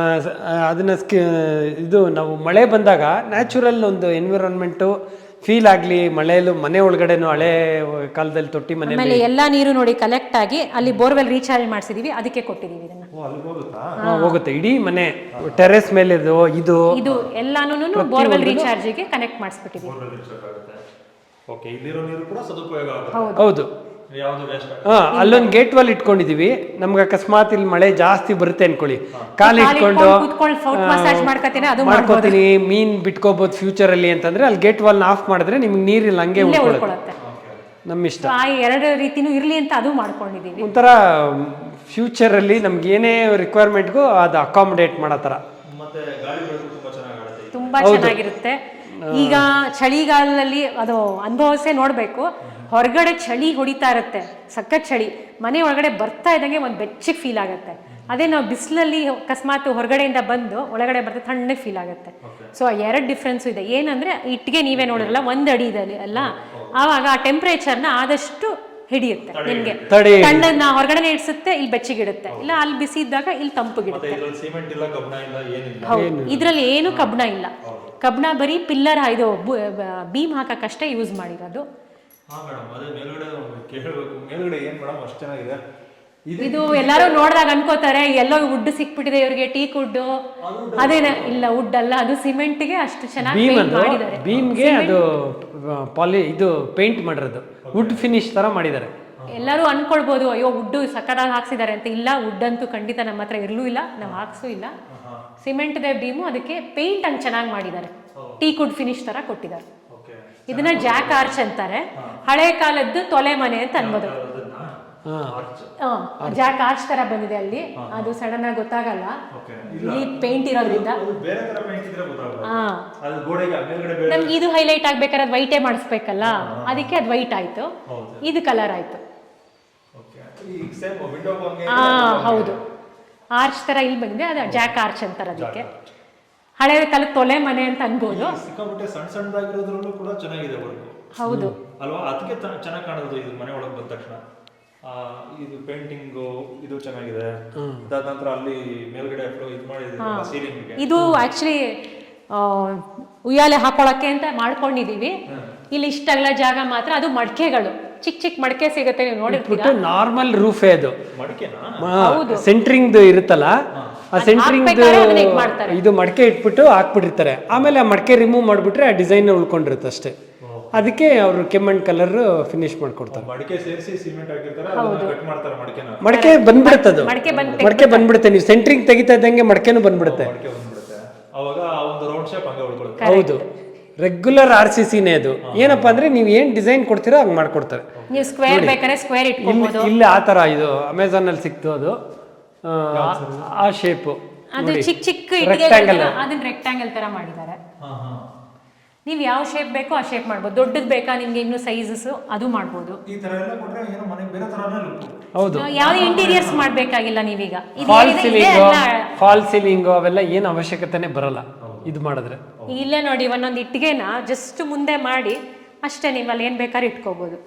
ಅದನ್ನ ಇದು ನಾವು ಮಳೆ ಬಂದಾಗ ನ್ಯಾಚುರಲ್ ಒಂದು ಎನ್ವಿರಾನ್ಮೆಂಟು ಫೀಲ್ ಆಗಲಿ, ಮನೆ ಒಳಗಡೆನೂ ಹಳೆ ಕಾಲದಲ್ಲಿ ತೊಟ್ಟಿ ಮನೆ ಆಮೇಲೆ ಎಲ್ಲ ನೀರು ನೋಡಿ ಕಲೆಕ್ಟ್ ಆಗಿ ಅಲ್ಲಿ ಬೋರ್ವೆಲ್ ರೀಚಾರ್ಜ್ ಮಾಡಿಸಿದೀವಿ, ಅದಕ್ಕೆ ಕೊಟ್ಟಿದೀವಿ ಇದನ್ನ. ಹೋಗುತ್ತೆ ಇಡೀ ಮನೆ ಟೆರೆಸ್ ಮೇಲೆ ಇದು ಎಲ್ಲಾನು ಬೋರ್ವೆಲ್ ರೀಚಾರ್ಜ್ಗೆ ಕನೆಕ್ಟ್ ಮಾಡಿಸ್ಬಿಟ್ಟಿದೀವಿ. ಓಕೆ, ಇಲ್ಲಿರೋ ನೀರು ಕೂಡ ಸದುಪಯೋಗ ಆಗುತ್ತೆ. ಹೌದು. ಯಾವುದು ವೇಸ್ಟ್ ಅಲ್ಲೊಂದು ಗೇಟ್ ವಾಲ್ ಇಟ್ಕೊಂಡಿದೀವಿ. ನಮ್ಗೆ ಅಕಸ್ಮಾತ್ ಇಲ್ಲಿ ಮಳೆ ಜಾಸ್ತಿ ಬರುತ್ತೆ ಅನ್ಕೊಳ್ಳಿ, ಕಾಲು ಇಟ್ಕೊಂಡು ಮಾಡ್ಕೋತೀನಿ, ಮೀನ್ ಬಿಟ್ಕೋಬಹುದು ಫ್ಯೂಚರ್ ಅಲ್ಲಿ ಅಂತಂದ್ರೆ ಅಲ್ಲಿ ಗೇಟ್ ವಾಲ್ ಆಫ್ ಮಾಡಿದ್ರೆ ನಿಮ್ಗೆ ನೀರಿಲ್ಲ, ಹಂಗೆ ಉಳ್ಕೊಳ್ಳುತ್ತೆ. ನಮ್ಮ ಇಷ್ಟ. ಎರಡು ರೀತಿನೂ ಇರ್ಲಿ ಅಂತ ಅದು ಮಾಡ್ಕೊಂಡಿದೀವಿ. ಒಂಥರ ಫ್ಯೂಚರ್ ಅಲ್ಲಿ ನಮ್ಗೆ ಏನೇ ರಿಕ್ವೈರ್ಮೆಂಟ್ಗೂ ಅದು ಅಕಾಮಡೇಟ್ ಮಾಡೋ ತರ. ಮತ್ತೆ ಗಾಳಿ ತುಂಬಾ ಚೆನ್ನಾಗಿರುತ್ತೆ. ಈಗ ಚಳಿಗಾಲದಲ್ಲಿ ಅದು ಅನುಭವಿಸೇ ನೋಡ್ಬೇಕು. ಹೊರಗಡೆ ಚಳಿ ಹೊಡಿತಾ ಇರುತ್ತೆ, ಸಖತ್ ಚಳಿ, ಮನೆ ಒಳಗಡೆ ಬರ್ತಾ ಇದ್ದಂಗೆ ಒಂದು ಬೆಚ್ಚಗೆ ಫೀಲ್ ಆಗುತ್ತೆ. ಅದೇ ನಾವು ಬಿಸಿಲಲ್ಲಿ ಅಕಸ್ಮಾತ್ ಹೊರಗಡೆಯಿಂದ ಬಂದು ಒಳಗಡೆ ಬರ್ತಾ ತಣ್ಣಗೆ ಫೀಲ್ ಆಗುತ್ತೆ. ಸೊ ಎರಡು ಡಿಫ್ರೆನ್ಸು ಇದೆ. ಏನಂದ್ರೆ ಇಟ್ಟಿಗೆ ನೀವೇ ನೋಡಿರಲ್ಲ 1 ಅಡಿ ಇದೆ ಅಲ್ಲ, ಆವಾಗ ಆ ಟೆಂಪ್ರೇಚರ್ನ ಆದಷ್ಟು ಹಿಡಿಯುತ್ತೆ ನಿಮ್ಗೆ. ತಣ್ಣನ್ನ ಹೊರಗಡೆ ಇಡ್ಸುತ್ತೆ, ಇಲ್ಲಿ ಬೆಚ್ಚಗಿಡುತ್ತೆ, ಇಲ್ಲ ಅಲ್ಲಿ ಬಿಸಿ ಇದ್ದಾಗ ಇಲ್ಲಿ ತಂಪುಗಿಡುತ್ತೆ. ಹೌದು, ಇದ್ರಲ್ಲಿ ಏನು ಕಬ್ಬಣ ಇಲ್ಲ. ಕಬ್ಬಣ ಬರೀ ಪಿಲ್ಲರ್ ಇದು ಬೀಮ್ ಹಾಕಕ್ಕಷ್ಟೇ ಯೂಸ್ ಮಾಡಿರೋದು. ಇದು ಎಲ್ಲರೂ ನೋಡಿದಾಗ ಅನ್ಕೋತಾರೆ ಎಲ್ಲೋ ವುಡ್ ಸಿಕ್ಬಿಟ್ಟಿದೆ ಇವ್ರಿಗೆ, ಟೀಕ್ ವುಡ್. ಅದೇನ ಇಲ್ಲ, ವುಡ್ ಅಲ್ಲ, ಅದು ಸಿಮೆಂಟ್ಗೆ ಅಷ್ಟು ಚೆನ್ನಾಗಿ ಮಾಡಿದ್ದಾರೆ. ಬೀಮ್ಗೆ ಅದು ಇದು ಪೇಂಟ್ ಮಾಡಿರೋದು ವುಡ್ ಫಿನಿಶ್ ತರ ಮಾಡಿದ್ದಾರೆ. ಎಲ್ಲರೂ ಅನ್ಕೊಳ್ಬಹುದು ಅಯ್ಯೋ ವುಡ್ ಸಕ್ಕತ್ತಾಗಿ ಹಾಕ್ಸಿದ್ದಾರೆ ಅಂತ. ಇಲ್ಲ, ವುಡ್ ಅಂತೂ ಖಂಡಿತ ನಮ್ಮ ಹತ್ರ ಇರ್ಲೂ ಇಲ್ಲ, ನಾವು ಹಾಕ್ಸೂ ಇಲ್ಲ. ಸಿಮೆಂಟ್ ದೇ ಬೀಮು, ಅದಕ್ಕೆ ಪೇಂಟ್ ಹಂಗೆ ಚೆನ್ನಾಗಿ ಮಾಡಿದ್ದಾರೆ, ಟೀಕ್ ವುಡ್ ಫಿನಿಶ್ ತರ ಕೊಟ್ಟಿದ್ದಾರೆ. ಇದನ್ನ ಜಾಕ್ ಆರ್ಚ್ ಅಂತಾರೆ, ಹಳೆ ಕಾಲದ್ದು ತೊಲೆ ಮನೆ ಅಂತ ಅನ್ಬೋದು. ಜಾಕ್ ಆರ್ಚ್ ತರ ಬಂದಿದೆ ಅಲ್ಲಿ, ಅದು ಸಡನ್ ಆಗಿ ಗೊತ್ತಾಗಲ್ಲ ಇಲ್ಲಿ ಪೇಂಟ್ ಇರೋದ್ರಿಂದ. ನಮ್ಗೆ ಇದು ಹೈಲೈಟ್ ಆಗ್ಬೇಕಾದ್ರೆ ಅದು ವೈಟೇ ಮಾಡಿಸ್ಬೇಕಲ್ಲ, ಅದಕ್ಕೆ ಅದು ವೈಟ್ ಆಯ್ತು, ಇದು ಕಲರ್ ಆಯ್ತು. ಹೌದು, ಆರ್ಚ್ ತರ ಇಲ್ಲಿ ಬಂದಿದೆ, ಅದು ಜಾಕ್ ಆರ್ಚ್ ಅಂತಾರೆ ಅದಕ್ಕೆ. ಹಳೆ ಕಾಲದ ತೊಲೆ ಮನೆ ಅಂತ ಅನ್ಬೋದು. ಸಿಕ್ಕಾಪಟ್ಟೆ ಸಣ್ಣ ಸಣ್ಣದಾಗಿರೋದ್ರಲ್ಲೂ ಕೂಡ ಚೆನ್ನಾಗಿದೆ ವರ್ಕ್. ಹೌದು ಅಲ್ವಾ, ಅದಕ್ಕೆ ಚೆನ್ನಾಗಿ ಕಾಣೋದು ಇದು ಮನೆ ಒಳಗೆ ಬಂದ ತಕ್ಷಣ. ಇದು ಪೇಂಟಿಂಗ್ ಇದು ಚೆನ್ನಾಗಿದೆ. ಅದಾದ ನಂತರ ಅಲ್ಲಿ ಮೇಲ್ಗಡೆ ಇದು ಮಾಡಿದ್ರೆ ಸೀಲಿಂಗ್, ಇದು ಆಕ್ಚುಲಿ ಉಯ್ಯಾಲೆ ಹಾಕೊಳಕ್ಕೆ ಅಂತ ಮಾಡ್ಕೊಂಡಿದೀವಿ. ಇಲ್ಲಿ ಇಷ್ಟೆಲ್ಲ ಜಾಗ ಮಾತ್ರ ಅದು ಮಡಕೆಗಳು, ಚಿಕ್ಕ ಚಿಕ್ಕ ಮಡಕೆ ಸಿಗುತ್ತೆ, ನೀವು ನೋಡಿರ್ತೀರಾ. ನಾರ್ಮಲ್ ರೂಫೇ ಅದು, ಹೌದು, ಸೆಂಟ್ರಿಂಗ್ ಇರುತ್ತಲ್ಲ, ಆ ಸೆಂಟ್ರಿಂಗ್ ಇದು ಮಡಕೆ ಇಟ್ಬಿಟ್ಟು ಹಾಕ್ಬಿಟ್ಟಿರ್ತಾರೆ. ಆಮೇಲೆ ಆ ಮಡಕೆ ರಿಮೂವ್ ಮಾಡ್ಬಿಟ್ರೆ ಆ ಡಿಸೈನ್ ಉಳ್ಕೊಂಡಿರುತ್ತೆ ಅಷ್ಟೇ. ಅದಕ್ಕೆ ಅವರು ಕೆಮ್ಮಣ್ಣು ಕಲರ್ ಫಿನಿಶ್ ಮಾಡ್ಕೊಡ್ತಾರೆ. ಮಡಿಕೆ ಸೇರಿಸಿ ಸಿಮೆಂಟ್ ಹಾಕಿರ್ತಾರೆ, ಕಟ್ ಮಾಡ್ತಾರೆ ಮಡಿಕೆನ. ಮಡಕೆ ಬಂದ್ಬಿಡುತ್ತೆ, ಅದು ಮಡಕೆ ಬಂದ್ಬಿಡುತ್ತೆ. ನೀವು ಸೆಂಟ್ರಿಂಗ್ ತೆಗಿತಾ ಇದ್ದಂಗೆ ಮಡಕೆನೂ ಬಂದ್ಬಿಡುತ್ತೆ. ಮಡಿಕೆ ಬಂದ್ಬಿಡುತ್ತೆ, ಅವಾಗ ಆ ಒಂದು ರೌಂಡ್ ಶೇಪ್ ಹಂಗೆ ಉಳ್ಕೊಳ್ಳುತ್ತೆ. ಹೌದು, ರೆಗ್ಯುಲರ್ RCCನೇ ಅದು. ಏನಪ್ಪಾ ಅಂದ್ರೆ ನೀವು ಏನ್ ಡಿಸೈನ್ ಕೊಡ್ತೀರಾ ಹಂಗೆ ಮಾಡ್ಕೊಡ್ತಾರೆ. ನೀವು ಸ್ಕ್ವೇರ್ ಬೇಕಾದ್ರೆ ಸ್ಕ್ವೇರ್ ಇಟ್ಕೋಬಹುದು. ಇಲ್ಲಿ ಆ ತರ ಇದು ಅಮೆಝಾನ್ ಅಲ್ಲಿ ಸಿಕ್ತು, ಅದು ಆ ಶೇಪ್. ಅದು ಚಿಕ್ಕ ಚಿಕ್ಕ ಇಟ್ಟಿಗೆ ಅದನ್ನ ರೆಕ್ಟಾಂಗಲ್ ತರ ಮಾಡಿದ್ದಾರೆ. ನೀವು ಯಾವ ಶೇಪ್ ಬೇಕೋ ಆ ಶೇಪ್ ಮಾಡ್ಬೋದು. ದೊಡ್ಡದು ಬೇಕಾ ನಿಮ್ಗೆ ಇನ್ನೂ ಸೈಜಸ್ ಅದು ಮಾಡ್ಬೋದು. ಈ ತರ ಎಲ್ಲ ಕೊಟ್ರೆ ಏನೋ ಮನೆ ಬೇರೆ ತರನೇ ಲುಕ್. ಹೌದು, ಯಾವ್ದು ಇಂಟೀರಿಯರ್ಸ್ ಮಾಡ್ಬೇಕಾಗಿಲ್ಲ ನೀವೀಗ. ಫಾಲ್ ಸೀಲಿಂಗ್ ಅವೆಲ್ಲ ಏನು ಅವಶ್ಯಕತೆನೆ ಬರಲ್ಲ ಇದು ಮಾಡಿದ್ರೆ. ಇಲ್ಲೇ ನೋಡಿ ಒಂದೊಂದು ಇಟ್ಟಿಗೆನ ಜಸ್ಟ್ ಮುಂದೆ ಮಾಡಿ ಅಷ್ಟೇ, ನೀವು ಅಲ್ಲಿ ಏನ್ ಬೇಕಾದ್ರೆ ಇಟ್ಕೋಬಹುದು.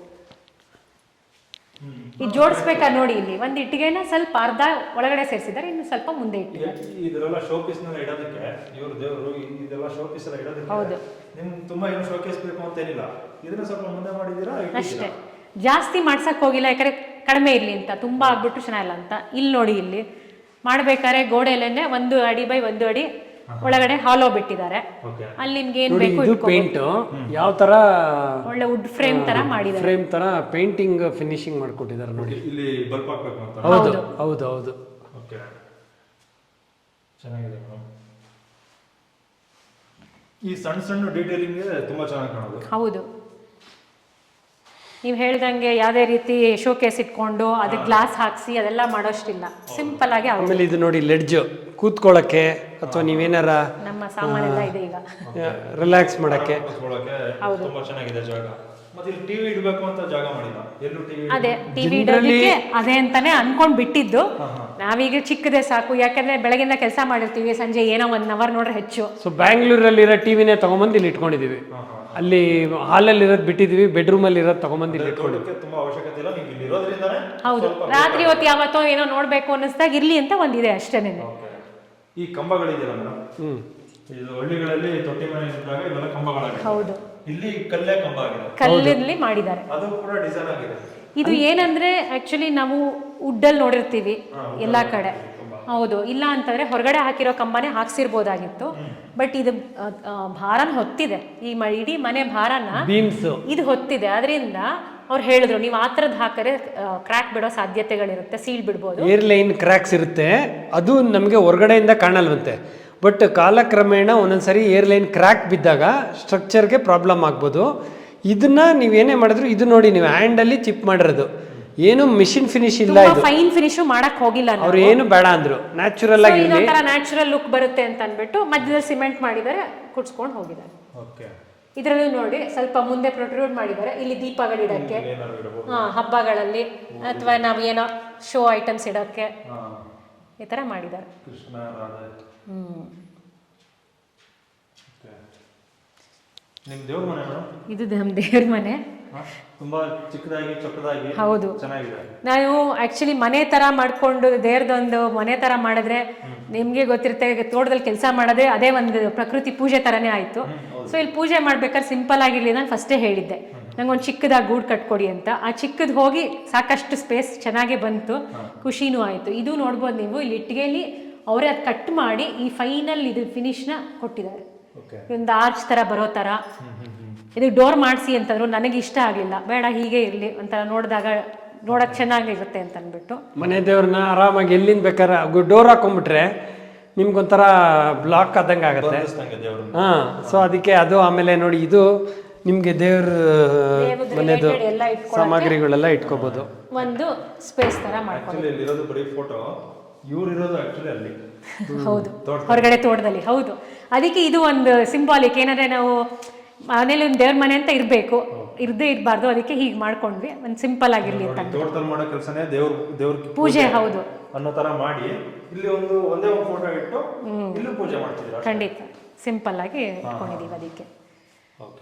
ಇದು ಜೋಡಿಸ್ಬೇಕಾ ನೋಡಿ, ಇಲ್ಲಿ ಒಂದು ಇಟ್ಟಿಗೆನ ಸ್ವಲ್ಪ ಅರ್ಧ ಒಳಗಡೆ ಸೇರಿಸಿದ್ದಾರೆ, ಇನ್ನು ಸ್ವಲ್ಪ ಮುಂದೆ ಇಟ್ಟಿದ್ದಾರೆ. ಇದೆಲ್ಲ ಶೋ ಪೀಸ್ ನೆಲ್ಲ ಇಡೋದಕ್ಕೆ, ಇವರು ದೇವರು ಇದೆಲ್ಲ ಶೋ ಪೀಸ್ ಎಲ್ಲ ಇಡೋದಕ್ಕೆ. ಹೌದು, ನಿಮ್ಗೆ ತುಂಬಾ ಏನು ಶೋ ಕೇಸ್ ಬೇಕು ಅಂತ ಏನಿಲ್ಲ, ಇದನ್ನ ಸ್ವಲ್ಪ ಮುಂದೆ ಮಾಡಿದೀರಾ ಅಷ್ಟೇ. ಜಾಸ್ತಿ ಮಾಡ್ಸಕ್ ಹೋಗಿಲ್ಲ, ಯಾಕಂದ್ರೆ ಕಡಿಮೆ ಇರ್ಲಿ ಅಂತ, ತುಂಬಾ ಆಗ್ಬಿಟ್ಟು ಚೆನ್ನಾಗಿಲ್ಲ ಅಂತ. ಇಲ್ಲಿ ನೋಡಿ, ಇಲ್ಲಿ ಮಾಡ್ಬೇಕಾದ್ರೆ ಗೋಡೆಯಲ್ಲೇನೆ 1 ಅಡಿ ಬೈ 1 ಅಡಿ ಒಳಗಡೆ ಹಾಲೋ ಬಿಟ್ಟಿದ್ದಾರೆ. ಅಲ್ಲಿ ನಿಮ್ಗೆ ಏನ್ ಬೇಕು ಪೇಂಟ್ ಯಾವ ತರ ಒಳ್ಳೆ ವುಡ್ ಫ್ರೇಮ್ ತರ ಮಾಡಿದ್ದಾರೆ. ಫ್ರೇಮ್ ತರ ಪೇಂಟಿಂಗ್ ಫಿನಿಶಿಂಗ್ ಮಾಡ್ಕೊಟ್ಟಿದ್ದಾರೆ ನೋಡಿ. ಇಲ್ಲಿ ಬಲ್ಪ್ ಹಾಕ್ಬೇಕು ಅಂತ. ಹೌದು ಹೌದು ಹೌದು. ಓಕೆ, ಚೆನ್ನಾಗಿದೆ ಮೇಡಮ್. ಈ ಸಣ್ಣ ಸಣ್ಣ ಡೀಟೇಲಿಂಗ್ ತುಂಬಾ ಚೆನ್ನಾಗಿ ಕಾಣೋದು. ಹೌದು, ನೀವು ಹೇಳ್ದಂಗೆ ಯಾವುದೇ ರೀತಿ ಶೋಕೇಸ್ ಇಟ್ಕೊಂಡು ಅದಕ್ಕೆ ಗ್ಲಾಸ್ ಹಾಕ್ಸಿ ಅದೆಲ್ಲ ಮಾಡೋಷ್ಟಿಲ್ಲ, ಸಿಂಪಲ್ ಆಗಿ. ಆಮೇಲೆ ಇದು ನೋಡಿ ಲೆಡ್ಜ್ ಕೂತ್ಕೊಳ್ಳಕ್ಕೆ ಅಥವಾ ನೀವೇನಾರ ನಮ್ಮ ಸಾಮಾನೆಲ್ಲ ಇದೆ ಈಗ ರಿಲ್ಯಾಕ್ಸ್ ಮಾಡಕ್ಕೆ ತುಂಬಾ ಚೆನ್ನಾಗಿದೆ ಜಾಗ. ಮತ್ತೆ ಇಲ್ಲಿ ಟಿವಿ ಇಡಬೇಕು ಅಂತ ಜಾಗ ಮಾಡಿಲ್ಲ, ಎಲ್ಲೂ ಟಿವಿ. ಅದೇ ಟಿವಿ ಇಡೋದಕ್ಕೆ ಅದೇ ಅಂತಾನೆ ಅನ್ಕೊಂಡ್ ಬಿಟ್ಟಿದ್ದು. ನಾವೀಗ ಚಿಕ್ಕದೇ ಸಾಕು, ಯಾಕಂದ್ರೆ ಬೆಳಗಿಂದ ಕೆಲಸ ಮಾಡಿರ್ತೀವಿ, ಸಂಜೆ ಏನೋ 1 ಅವರ್ ನೋಡ್ರೆ ಹೆಚ್ಚು. ಸೊ ಬ್ಯಾಂಗ್ಳೂರಲ್ಲಿರೋ ಟಿವಿನೇ ತಗೊಂಬಂದು ಇಲ್ಲಿ ಇಟ್ಕೊಂಡಿದೀವಿ. ಅಲ್ಲಿ ಹಾಲಲ್ಲಿ ಇರೋದು ಬಿಟ್ಟಿದೀವಿ, ಬೆಡ್ರೂಮ್ ಅಲ್ಲಿ ಇರೋದು ತಗೊಂಬಂದು ಇಲ್ಲಿ ಇಟ್ಕೊಂಡಿದ್ವಿ. ತುಂಬಾ ಅವಶ್ಯಕತೆ ಇಲ್ಲ, ನೀವು ಇಲ್ಲಿ ಇರೋದ್ರಿಂದಾನೆ. ಹೌದು, ರಾತ್ರಿ ಹೊತ್ತು ಯಾವತ್ತೋ ಏನೋ ನೋಡ್ಬೇಕು ಅನ್ನಿಸ್ದಾಗ ಇರ್ಲಿ ಅಂತ ಒಂದಿದೆ ಅಷ್ಟೇನೆ. ಈ ಕಂಬಗಳಿದೆಯಲ್ಲ ಮೇಡಮ್, ಇದು ಹಳ್ಳಿಗಳಲ್ಲಿ ತೊಟ್ಟಿ ಮನೆ ಇದ್ದಾಗ ಇವೆಲ್ಲ ಕಂಬಗಳಾಗಿದೆ. ಹೌದು, ಇಲ್ಲಿ ಕಲ್ಲೇ ಕಂಬ ಆಗಿದೆ, ಕಲ್ಲಲ್ಲಿ ಮಾಡಿದ್ದಾರೆ. ಅದು ಕೂಡ ಡಿಸೈನ್ ಆಗಿದೆ. ಇದು ಏನಂದ್ರೆ ಆಕ್ಚುಲಿ ನಾವು ವುಡ್ಡಲ್ಲಿ ನೋಡಿರ್ತೀವಿ ಎಲ್ಲಾ ಕಡೆ. ಹೌದು, ಇಲ್ಲ ಅಂತಂದ್ರೆ ಹೊರಗಡೆ ಹಾಕಿರೋ ಕಂಬನೇ ಹಾಕ್ಸಿರ್ಬೋದಾಗಿತ್ತು. ಬಟ್ ಇದು ಭಾರನ ಹೊತ್ತಿದೆ, ಈ ಇಡೀ ಮನೆ ಭಾರನ ಇದು ಹೊತ್ತಿದೆ. ಅದರಿಂದ ಅವ್ರು ಹೇಳಿದ್ರು, ನೀವು ಆ ಥರದ್ದು ಹಾಕಿದ್ರೆ ಕ್ರ್ಯಾಕ್ ಬಿಡೋ ಸಾಧ್ಯತೆಗಳಿರುತ್ತೆ, ಸೀಲ್ ಬಿಡ್ಬೋದು. ಏರ್ ಲೈನ್ ಕ್ರ್ಯಾಕ್ಸ್ ಇರುತ್ತೆ, ಅದು ನಮಗೆ ಹೊರಗಡೆಯಿಂದ ಕಾಣಲ್ವಂತೆ. ಬಟ್ ಕಾಲಕ್ರಮೇಣ ಒಂದೊಂದ್ಸರಿ ಏರ್ ಲೈನ್ ಕ್ರ್ಯಾಕ್ ಬಿದ್ದಾಗ ಸ್ಟ್ರಕ್ಚರ್ಗೆ ಪ್ರಾಬ್ಲಮ್ ಆಗ್ಬೋದು. ಇದನ್ನ ನೀವೇನೇ ಮಾಡಿದ್ರು, ಇದು ನೋಡಿ ನೀವು ಹ್ಯಾಂಡಲ್ಲಿ ಚಿಪ್ ಮಾಡಿರೋದು, ಏನು ಮಿಷಿನ್ ಫಿನಿಶ್ ಇಲ್ಲ, ಇದು ಫೈನ್ ಫಿನಿಶ್ ಮಾಡಕ್ ಹೋಗಿಲ್ಲ. ಅವ್ರು ಏನು ಬೇಡ ಅಂದ್ರು, ನ್ಯಾಚುರಲ್ ಆಗಿ ನ್ಯಾಚುರಲ್ ಲುಕ್ ಬರುತ್ತೆ ಅಂತ ಅನ್ಬಿಟ್ಟು ಮಧ್ಯದಲ್ಲಿ ಸಿಮೆಂಟ್ ಮಾಡಿದ್ದಾರೆ, ಕುಡ್ಸ್ಕೊಂಡು ಹೋಗಿದ್ದಾರೆ. ಇದರಲ್ಲೂ ನೋಡಿ ಸ್ವಲ್ಪ ಮುಂದೆ ಪ್ರೊಟ್ರೂಡ್ ಮಾಡಿದ್ದಾರೆ, ಇಲ್ಲಿ ದೀಪಗಳಿಡಕ್ಕೆ, ಹಬ್ಬಗಳಲ್ಲಿ ಅಥವಾ ನಾವು ಏನೋ ಶೋ ಐಟಮ್ಸ್ ಇಡಕ್ಕೆ ಈ ತರ ಮಾಡಿದ್ದಾರೆ. ಇದು ನಮ್ಮ ದೇವ್ರ ಮನೆ, ತುಂಬಾ ಚಿಕ್ಕದಾಗಿ ಚೊಕ್ಕದಾಗಿ. ಹೌದು, ಚೆನ್ನಾಗಿದೆ. ನಾನು ಆಕ್ಚುಲಿ ಮನೆ ತರ ಮಾಡ್ಕೊಂಡು ದೇವ್ರದೊಂದು ಮನೆ ತರ ಮಾಡಿದ್ರೆ ನಿಮ್ಗೆ ಗೊತ್ತಿರುತ್ತೆ, ತೋಟದಲ್ಲಿ ಕೆಲಸ ಮಾಡೋದೇ ಅದೇ ಒಂದು ಪ್ರಕೃತಿ ಪೂಜೆ ತರನೇ ಆಯ್ತು. ಸೊ ಇಲ್ಲಿ ಪೂಜೆ ಮಾಡ್ಬೇಕಾದ್ರೆ ಸಿಂಪಲ್ ಆಗಿರ್ಲಿ, ನಾನು ಫಸ್ಟೇ ಹೇಳಿದ್ದೆ ನಂಗೊಂದು ಚಿಕ್ಕದಾಗಿ ಗೂಡು ಕಟ್ಕೊಡಿ ಅಂತ. ಆ ಚಿಕ್ಕದ್ ಹೋಗಿ ಸಾಕಷ್ಟು ಸ್ಪೇಸ್ ಚೆನ್ನಾಗೇ ಬಂತು, ಖುಷಿನೂ ಆಯ್ತು. ಇದು ನೋಡ್ಬೋದು ನೀವು, ಇಲ್ಲಿ ಇಟ್ಟಿಗೆಯಲ್ಲಿ ಅವರೇ ಅದು ಕಟ್ ಮಾಡಿ ಈ ಫೈನಲ್ ಇದು ಫಿನಿಶ್ನ ಕೊಟ್ಟಿದ್ದಾರೆ. ಒಂದು ಆರ್ಚ್ ತರ ಬರೋ ತರ. ಇದು ಡೋರ್ ಮಾಡಿಸಿ ಅಂತಂದ್ರು, ನನಗೆ ಇಷ್ಟ ಆಗಲಿಲ್ಲ, ಬೇಡ ಹೀಗೆ ಇರಲಿ ಅಂತ, ನೋಡಿದಾಗ ನೋಡಕ್ ಚೆನ್ನಾಗಿರುತ್ತೆ ಅಂತ ಅಂದ್ಬಿಟ್ಟು ಮನೆ ದೇವ್ರನ್ನ ಆರಾಮಾಗಿ ಎಲ್ಲಿಂದ ಬೇಕಾದ್ರೆ ಡೋರ್ ಹಾಕೊಂಡ್ಬಿಟ್ರೆ ನಿಮ್ಗೊಂಥರ ಬ್ಲಾಕ್ ಆದಂಗೆ ಆಗುತ್ತೆ. ಸೊ ಅದಕ್ಕೆ ಅದು. ಆಮೇಲೆ ನೋಡಿ, ಇದು ನಿಮ್ಗೆ ದೇವ್ರ ಮನೆದು ಸಾಮಗ್ರಿಗಳೆಲ್ಲ ಇಟ್ಕೋಬಹುದು, ಒಂದು ಸ್ಪೇಸ್ ತರ ಮಾಡ್ಕೊಂಡು. ಹೌದು, ಹೊರಗಡೆ ತೋಟದಲ್ಲಿ. ಹೌದು, ಅದಕ್ಕೆ ಇದು ಒಂದು ಸಿಂಬಾಲಿಕ್. ಏನಂದ್ರೆ ನಾವು ಮನೇಲಿ ಒಂದು ದೇವ್ರ ಮನೆ ಅಂತ ಇರಬೇಕು, ಇರಬಾರ್ದು, ಅದಕ್ಕೆ ಹೀಗೆ ಮಾಡ್ಕೊಂಡ್ವಿ, ಒಂದು ಸಿಂಪಲ್ ಆಗಿರ್ಲಿ ಅಂತ. ತೋಟದಲ್ಲಿ ಮಾಡೋ ಕೆಲಸನೇ ದೇವ್ರ ಪೂಜೆ. ಹೌದು, ಅನ್ನೋ ತರ ಮಾಡಿ ಇಲ್ಲಿ ಒಂದೇ ಒಂದು ಫೋಟೋ ಇಟ್ಟು ಇಲ್ಲಿ ಪೂಜೆ ಮಾಡ್ತಿದ್ದೀರಾ. ಖಂಡಿತ ಸಿಂಪಲ್ ಆಗಿ ಇಟ್ಕೊಂಡಿದೀವಿ ಅದಕ್ಕೆ.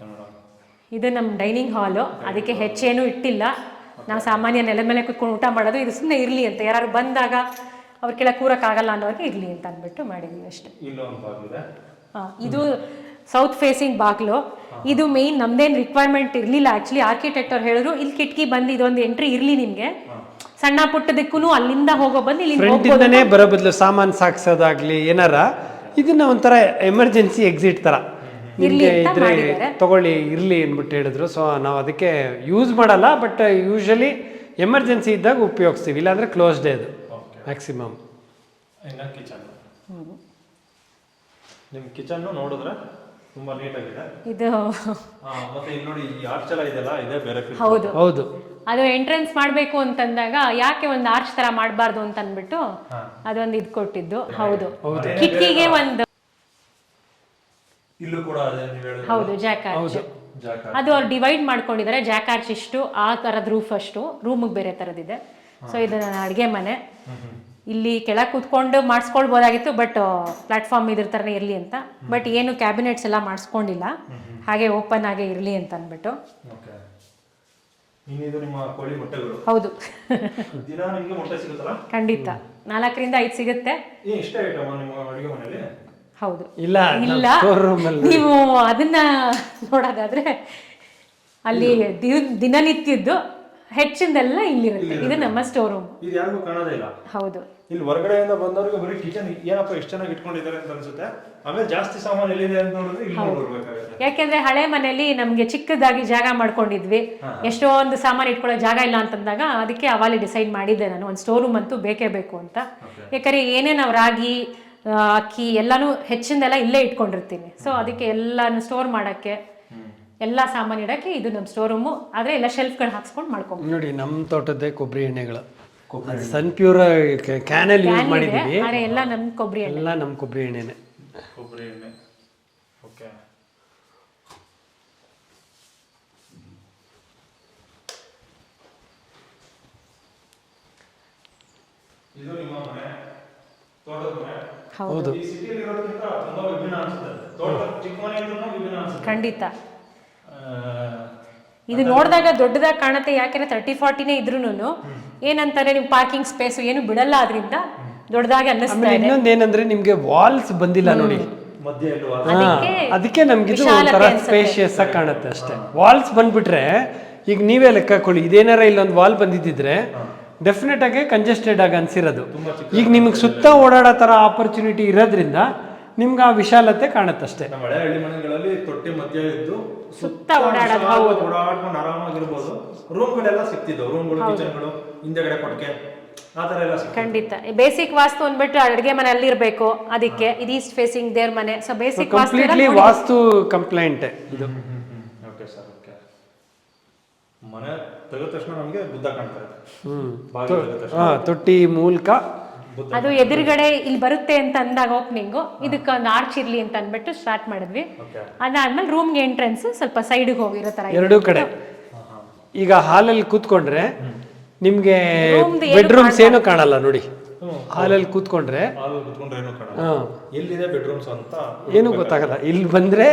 ಇದು ನಮ್ಮ ಡೈನಿಂಗ್ ಹಾಲು, ಅದಕ್ಕೆ ಹೆಚ್ಚೇನು ಇಟ್ಟಿಲ್ಲ. ನಾವು ಸಾಮಾನ್ಯ ನೆಲದ ಮೇಲೆ ಕುತ್ಕೊಂಡು ಊಟ ಮಾಡೋದು, ಇದು ಸುಮ್ಮನೆ ಇರ್ಲಿ ಅಂತ, ಯಾರು ಬಂದಾಗ ಅವ್ರ ಕೆಳ ಕೂರಕ್ಕಾಗಲ್ಲ ಅನ್ನೋರಿಗೆ ಇರ್ಲಿ ಅಂತ ಅಂದ್ಬಿಟ್ಟು ಮಾಡಿದೀವಿ ಅಷ್ಟೇ. ಇದು ಸೌತ್ ಫೇಸಿಂಗ್ ಬಾಗ್ಲು. ಇದು ಮೇನ್ ನಮ್ದೇನು ರಿಕ್ವೈರ್ಮೆಂಟ್ ಇರಲಿಲ್ಲ ಆಕ್ಚುಲಿ. ಆರ್ಕಿಟೆಕ್ಟ್ ಅವ್ರು ಹೇಳಿದ್ರು, ಇಲ್ಲಿ ಕಿಟಕಿ ಬಂದು ಇದೊಂದು ಎಂಟ್ರಿ ಇರ್ಲಿ ನಿಮ್ಗೆ, ಸಣ್ಣ ಪುಟ್ಟದಕ್ಕೂ ಅಲ್ಲಿಂದ ಹೋಗೋ ಬಂದು ಇಲ್ಲಿ ಬರೋ ಬದಲು ಸಾಮಾನು ಸಾಕ್ಸೋದಾಗ್ಲಿ ಏನಾರ, ಇದನ್ನ ಒಂಥರ ಎಮರ್ಜೆನ್ಸಿ ಎಕ್ಸಿಟ್ ತರ ನಿಮಗೆ ಇದ್ರೆ ತಗೊಳ್ಳಿ ಇರಲಿ ಅಂದ್ಬಿಟ್ಟು ಹೇಳಿದ್ರು. ಸೊ ನಾವು ಅದಕ್ಕೆ ಯೂಸ್ ಮಾಡಲ್ಲ, ಬಟ್ ಯೂಶಲಿ ಎಮರ್ಜೆನ್ಸಿ ಇದ್ದಾಗ ಉಪಯೋಗಿಸ್ತೀವಿ, ಇಲ್ಲಾಂದರೆ ಕ್ಲೋಸ್ಡೇ ಅದು ಮ್ಯಾಕ್ಸಿಮಮ್. ಇನ್ನು ಕಿಚನ್, ನಿಮ್ಮ ಕಿಚನ್ನು ನೋಡಿದ್ರೆ ತುಂಬಾ ನೀಟಾಗಿದೆ ಇದು. ಮತ್ತೆ ಇಲ್ಲಿ ನೋಡಿ ಈ ಆರ್ಚ್ ಎಲ್ಲ ಇದೆಲ್ಲ ಇದೇ ಬೇರೆ ಫೀಲ್. ಹೌದು ಹೌದು, ಅದು ಎಂಟ್ರೆನ್ಸ್ ಮಾಡಬೇಕು ಅಂತಂದಾಗ ಯಾಕೆ ಒಂದು ಆರ್ಚ್ ತರ ಮಾಡಬಾರ್ದು ಅಂತ ಅಂದ್ಬಿಟ್ಟು ಅದೊಂದು ಇದು ಕೊಟ್ಟಿದ್ದು. ಹೌದು, ಕಿಟಕಿಗೆ ಒಂದು ಇಲ್ಲೂ ಕೂಡ ಅದೇ ನೀವು ಹೇಳಿದ್ರೆ. ಹೌದು, ಜಾಕ್ ಆರ್ಚ್. ಅದು ಅವ್ರು ಡಿವೈಡ್ ಮಾಡ್ಕೊಂಡಿದ್ದಾರೆ. ಜಾಕ್ ಆರ್ಚ್ ಇಷ್ಟು, ಆ ತರದ ರೂಫ್ ಅಷ್ಟು, ರೂಮಿಗೆ ಬೇರೆ ತರದಿದೆ. ಸೊ ಇದು ನನ್ನ ಅಡುಗೆ ಮನೆ. ಇಲ್ಲಿ ಕೆಳಗೆ ಕೂತ್ಕೊಂಡು ಮಾಡಿಸ್ಕೊಳ್ಬೋದಾಗಿತ್ತು, ಬಟ್ ಪ್ಲಾಟ್ಫಾರ್ಮ್ ಇದ್ರ ಥರನೇ ಇರಲಿ ಅಂತ. ಬಟ್ ಏನು ಕ್ಯಾಬಿನೆಟ್ಸ್ ಎಲ್ಲ ಮಾಡಿಸ್ಕೊಂಡಿಲ್ಲ, ಹಾಗೆ ಓಪನ್ ಆಗೇ ಇರಲಿ ಅಂತ ಅಂದ್ಬಿಟ್ಟು. ಇದು ನಿಮ್ಮ ಕೋಳಿ ಮೊಟ್ಟೆಗಳು. ಹೌದು, ದಿನ ನಿಮಗೆ ಮೊಟ್ಟೆ ಸಿಗುತ್ತಲ್ಲ? ಖಂಡಿತ 4 ರಿಂದ 5 ಸಿಗುತ್ತೆ. ಇಷ್ಟೇ ಐಟಮ್ ನಿಮ್ಮ ಅಡುಗೆ ಮನೆಯಲ್ಲಿ? ಹೌದು. ಇಲ್ಲ, ನೀವು ಅದನ್ನ ನೋಡೋದಾದ್ರೆ ಅಲ್ಲಿ ದಿನನಿತ್ಯದ್ದು ಹೆಚ್ಚಿಂದೆಲ್ಲ ಇಲ್ಲಿರುತ್ತೆ. ಇದು ನಮ್ಮ ಸ್ಟೋರ್ ರೂಮ್. ಇದು ಯಾರಿಗೂ ಕಾಣೋದೇ ಇಲ್ಲ. ಹೌದು, ಇಲ್ಲಿ ಹೊರಗಡೆಯಿಂದ ಬಂದವರಿಗೆ ಬರೀ ಕಿಚನ್ ಏನಪ್ಪ ಎಷ್ಟು ಚೆನ್ನಾಗಿ ಇಟ್ಕೊಂಡಿದ್ದಾರೆ ಅಂತ ಅನ್ಸುತ್ತೆ. ಆಮೇಲೆ ಜಾಸ್ತಿ ಸಾಮಾನು ಎಲ್ಲಿದೆ ಅಂತ ನೋಡಿದ್ರೆ ಇಲ್ಲಿ ನೋಡ್ಬೇಕಾಗುತ್ತೆ. ಯಾಕೆಂದ್ರೆ ಹಳೆ ಮನೆಯಲ್ಲಿ ನಮ್ಗೆ ಚಿಕ್ಕದಾಗಿ ಜಾಗ ಮಾಡ್ಕೊಂಡಿದ್ವಿ, ಎಷ್ಟೊಂದು ಸಾಮಾನು ಇಟ್ಕೊಳ್ಳೋ ಜಾಗ ಇಲ್ಲ ಅಂತಂದಾಗ ಅದಕ್ಕೆ ಅವಾಗಲೇ ಡಿಸೈಡ್ ಮಾಡಿದ್ದೆ ನಾನು, ಒಂದು ಸ್ಟೋರ್ ರೂಮ್ ಅಂತೂ ಬೇಕೇ ಬೇಕು ಅಂತ. ಯಾಕಂದ್ರೆ ಏನೇ ನಾವು ರಾಗಿ ಅಕ್ಕಿ ಎಲ್ಲಾನು ಹೆಚ್ಚಿಂದೆಲ್ಲ ಇಲ್ಲೇ ಇಟ್ಕೊಂಡಿರ್ತೀನಿ. ಸೊ ಅದಕ್ಕೆ ಎಲ್ಲಾನು ಸ್ಟೋರ್ ಮಾಡಕ್ಕೆ, ಎಲ್ಲ ಸಾಮಾನು ಇಡಕ್ಕೆ ಇದು ನಮ್ಮ ಸ್ಟೋರ್ ರೂಮು. ಆದ್ರೆ ಎಲ್ಲ ಶೆಲ್ಫ್ಗಳು ಹಾಕ್ಸ್ಕೊಂಡು ಮಾಡ್ಕೊಂಡು ನೋಡಿ, ನಮ್ಮ ತೋಟದ್ದೇ ಕೊಬ್ಬರಿ ಎಣ್ಣೆಗಳು, ಸನ್ ಪ್ಯೂರ್ ಕ್ಯಾನಲ್ಲಿ ಯೂಸ್ ಮಾಡಿದ್ದೀವಿ. ಎಲ್ಲ ನಮ್ಮ ಕೊಬ್ಬರಿ ಎಣ್ಣೆ, ಎಲ್ಲ ನಮ್ಮ ಕೊಬ್ಬರಿ ಎಣ್ಣೆನೆ. ಕೊಬ್ಬರಿ ಎಣ್ಣೆ. ಓಕೆ, ಇದು ನಿಮ್ಮ ಮನೆ, ತೋಟದ ಮನೆ. ಹೌದು, ಈ ಸಿಟಿಯಲ್ಲಿ ಇರೋದಕ್ಕಿಂತ ತುಂಬಾ ವಿಭಿನ್ನ ಅನ್ಸುತ್ತೆ. ತೋಟ ಚಿಕ್ಕ ಮನೆ ಅಂದ್ರೂ ವಿಭಿನ್ನ ಅನ್ಸುತ್ತೆ. ಖಂಡಿತ. ಇದು ನೋಡಿದಾಗ ದೊಡ್ಡದಾಗಿ ಕಾಣುತ್ತೆ, ಯಾಕೆಂದ್ರೆ 30-40ನೇ ಇದ್ರೂನು ಏನಂತಾರೆ, ನಿಮ್ ಪಾರ್ಕಿಂಗ್ ಸ್ಪೇಸ್ ಏನು ಬಿಡಲ್ಲ, ಅದರಿಂದ ದೊಡ್ಡದಾಗಿ ಅನ್ನಿಸ್ತಾ ಇದೆ. ಇನ್ನೊಂದೇನಂದ್ರೆ ನಿಮ್ಗೆ ವಾಲ್ಸ್ ಬಂದಿಲ್ಲ ನೋಡಿ ಮಧ್ಯೆ ಎಲ್ಲೂ. ಅದಕ್ಕೆ ನಮ್ಗೆ ಇದು ಒಂಥರ ಸ್ಪೇಷಿಯಸ್ ಆಗಿ ಕಾಣುತ್ತೆ ಅಷ್ಟೇ. ವಾಲ್ಸ್ ಬಂದ್ಬಿಟ್ರೆ ಈಗ ನೀವೇ ಲೆಕ್ಕ ಹಾಕೊಳ್ಳಿ, ಇದೇನಾರ ಇಲ್ಲೊಂದು ವಾಲ್ ಬಂದಿದ್ದಿದ್ರೆ ಡೆಫಿನೆಟ್ ಆಗಿ ಕಂಜೆಸ್ಟೆಡ್ ಆಗಿ ಅನ್ಸಿರೋದು. ಈಗ ನಿಮ್ಗೆ ಸುತ್ತ ಓಡಾಡೋ ತರ ಆಪರ್ಚುನಿಟಿ ಇರೋದ್ರಿಂದ ನಿಮ್ಗೆ ಆ ವಿಶಾಲತೆ ಕಾಣುತ್ತಷ್ಟೇ. ನಮ್ಮ ಹಳೆ ಹಳ್ಳಿ ಮನೆಗಳಲ್ಲಿ ತೊಟ್ಟಿ ಮಧ್ಯ ಇದ್ದು ಸುತ್ತ ಓಡಾಡ್ಕೊಂಡು ಆರಾಮಾಗಿರ್ಬೋದು. ರೂಮ್ಗಳೆಲ್ಲ ಸಿಕ್ತಿದ್ದವು, ರೂಮ್ಗಳು, ಕಿಚನ್ಗಳು, ಹಿಂದೆಗಡೆ ಕೊಟ್ಟಿಗೆ, ಆ ತರ ಎಲ್ಲ ಸಿಕ್ತಿತ್ತು. ಖಂಡಿತ. ಬೇಸಿಕ್ ವಾಸ್ತು ಅಂದ್ಬಿಟ್ಟು ಅಡುಗೆ ಮನೆ ಅಲ್ಲಿರ್ಬೇಕು, ಅದಕ್ಕೆ ಇದು ಈಸ್ಟ್ ಫೇಸಿಂಗ್ ದೇವ್ರ ಮನೆ. ಸೊ ಬೇಸಿಕ್ ಕಂಪ್ಲೀಟ್ಲಿ ವಾಸ್ತು ಕಂಪ್ಲೇಂಟ್ ಇದು. Okay sir, okay. ಮನೆ ತೆಗೆದ ತಕ್ಷಣ ನಮಗೆ ಬುದ್ಧ ಕಾಣ್ತಾ ಇದೆ. ತೊಟ್ಟಿ ಮೂಲಕ ಅದು ಎದುರುಗಡೆ ಇಲ್ಲಿ ಬರುತ್ತೆ ಅಂತ ಅಂದಾಗ ಓಪನಿಂಗು ಇದಕ್ಕೆ ಒಂದು ಆರ್ಚ್ ಇರ್ಲಿ ಅಂತ ಅಂದ್ಬಿಟ್ಟು ಸ್ಟಾರ್ಟ್ ಮಾಡಿದ್ವಿ. ಅದಾದ್ಮೇಲೆ ರೂಮ್ಗೆ ಎಂಟ್ರೆನ್ಸ್ ಸ್ವಲ್ಪ ಸೈಡ್ಗೆ ಹೋಗಿರೋ ತರ ಎರಡೂ ಕಡೆ. ಈಗ ಹಾಲಲ್ಲಿ ಕೂತ್ಕೊಂಡ್ರೆ ನಿಮ್ಗೆ ಬೆಡ್ರೂಮ್ಸ್ ಏನು ಕಾಣಲ್ಲ ನೋಡಿ. ಹಾಲಲ್ಲಿ ಕೂತ್ಕೊಂಡ್ರೆ ಎಲ್ಲಿದೆ ಬೆಡ್ರೂಮ್ಸ್ ಅಂತ ಏನು ಗೊತ್ತಾಗಲ್ಲ. ಇಲ್ಲಿ ಬಂದ್ರೆ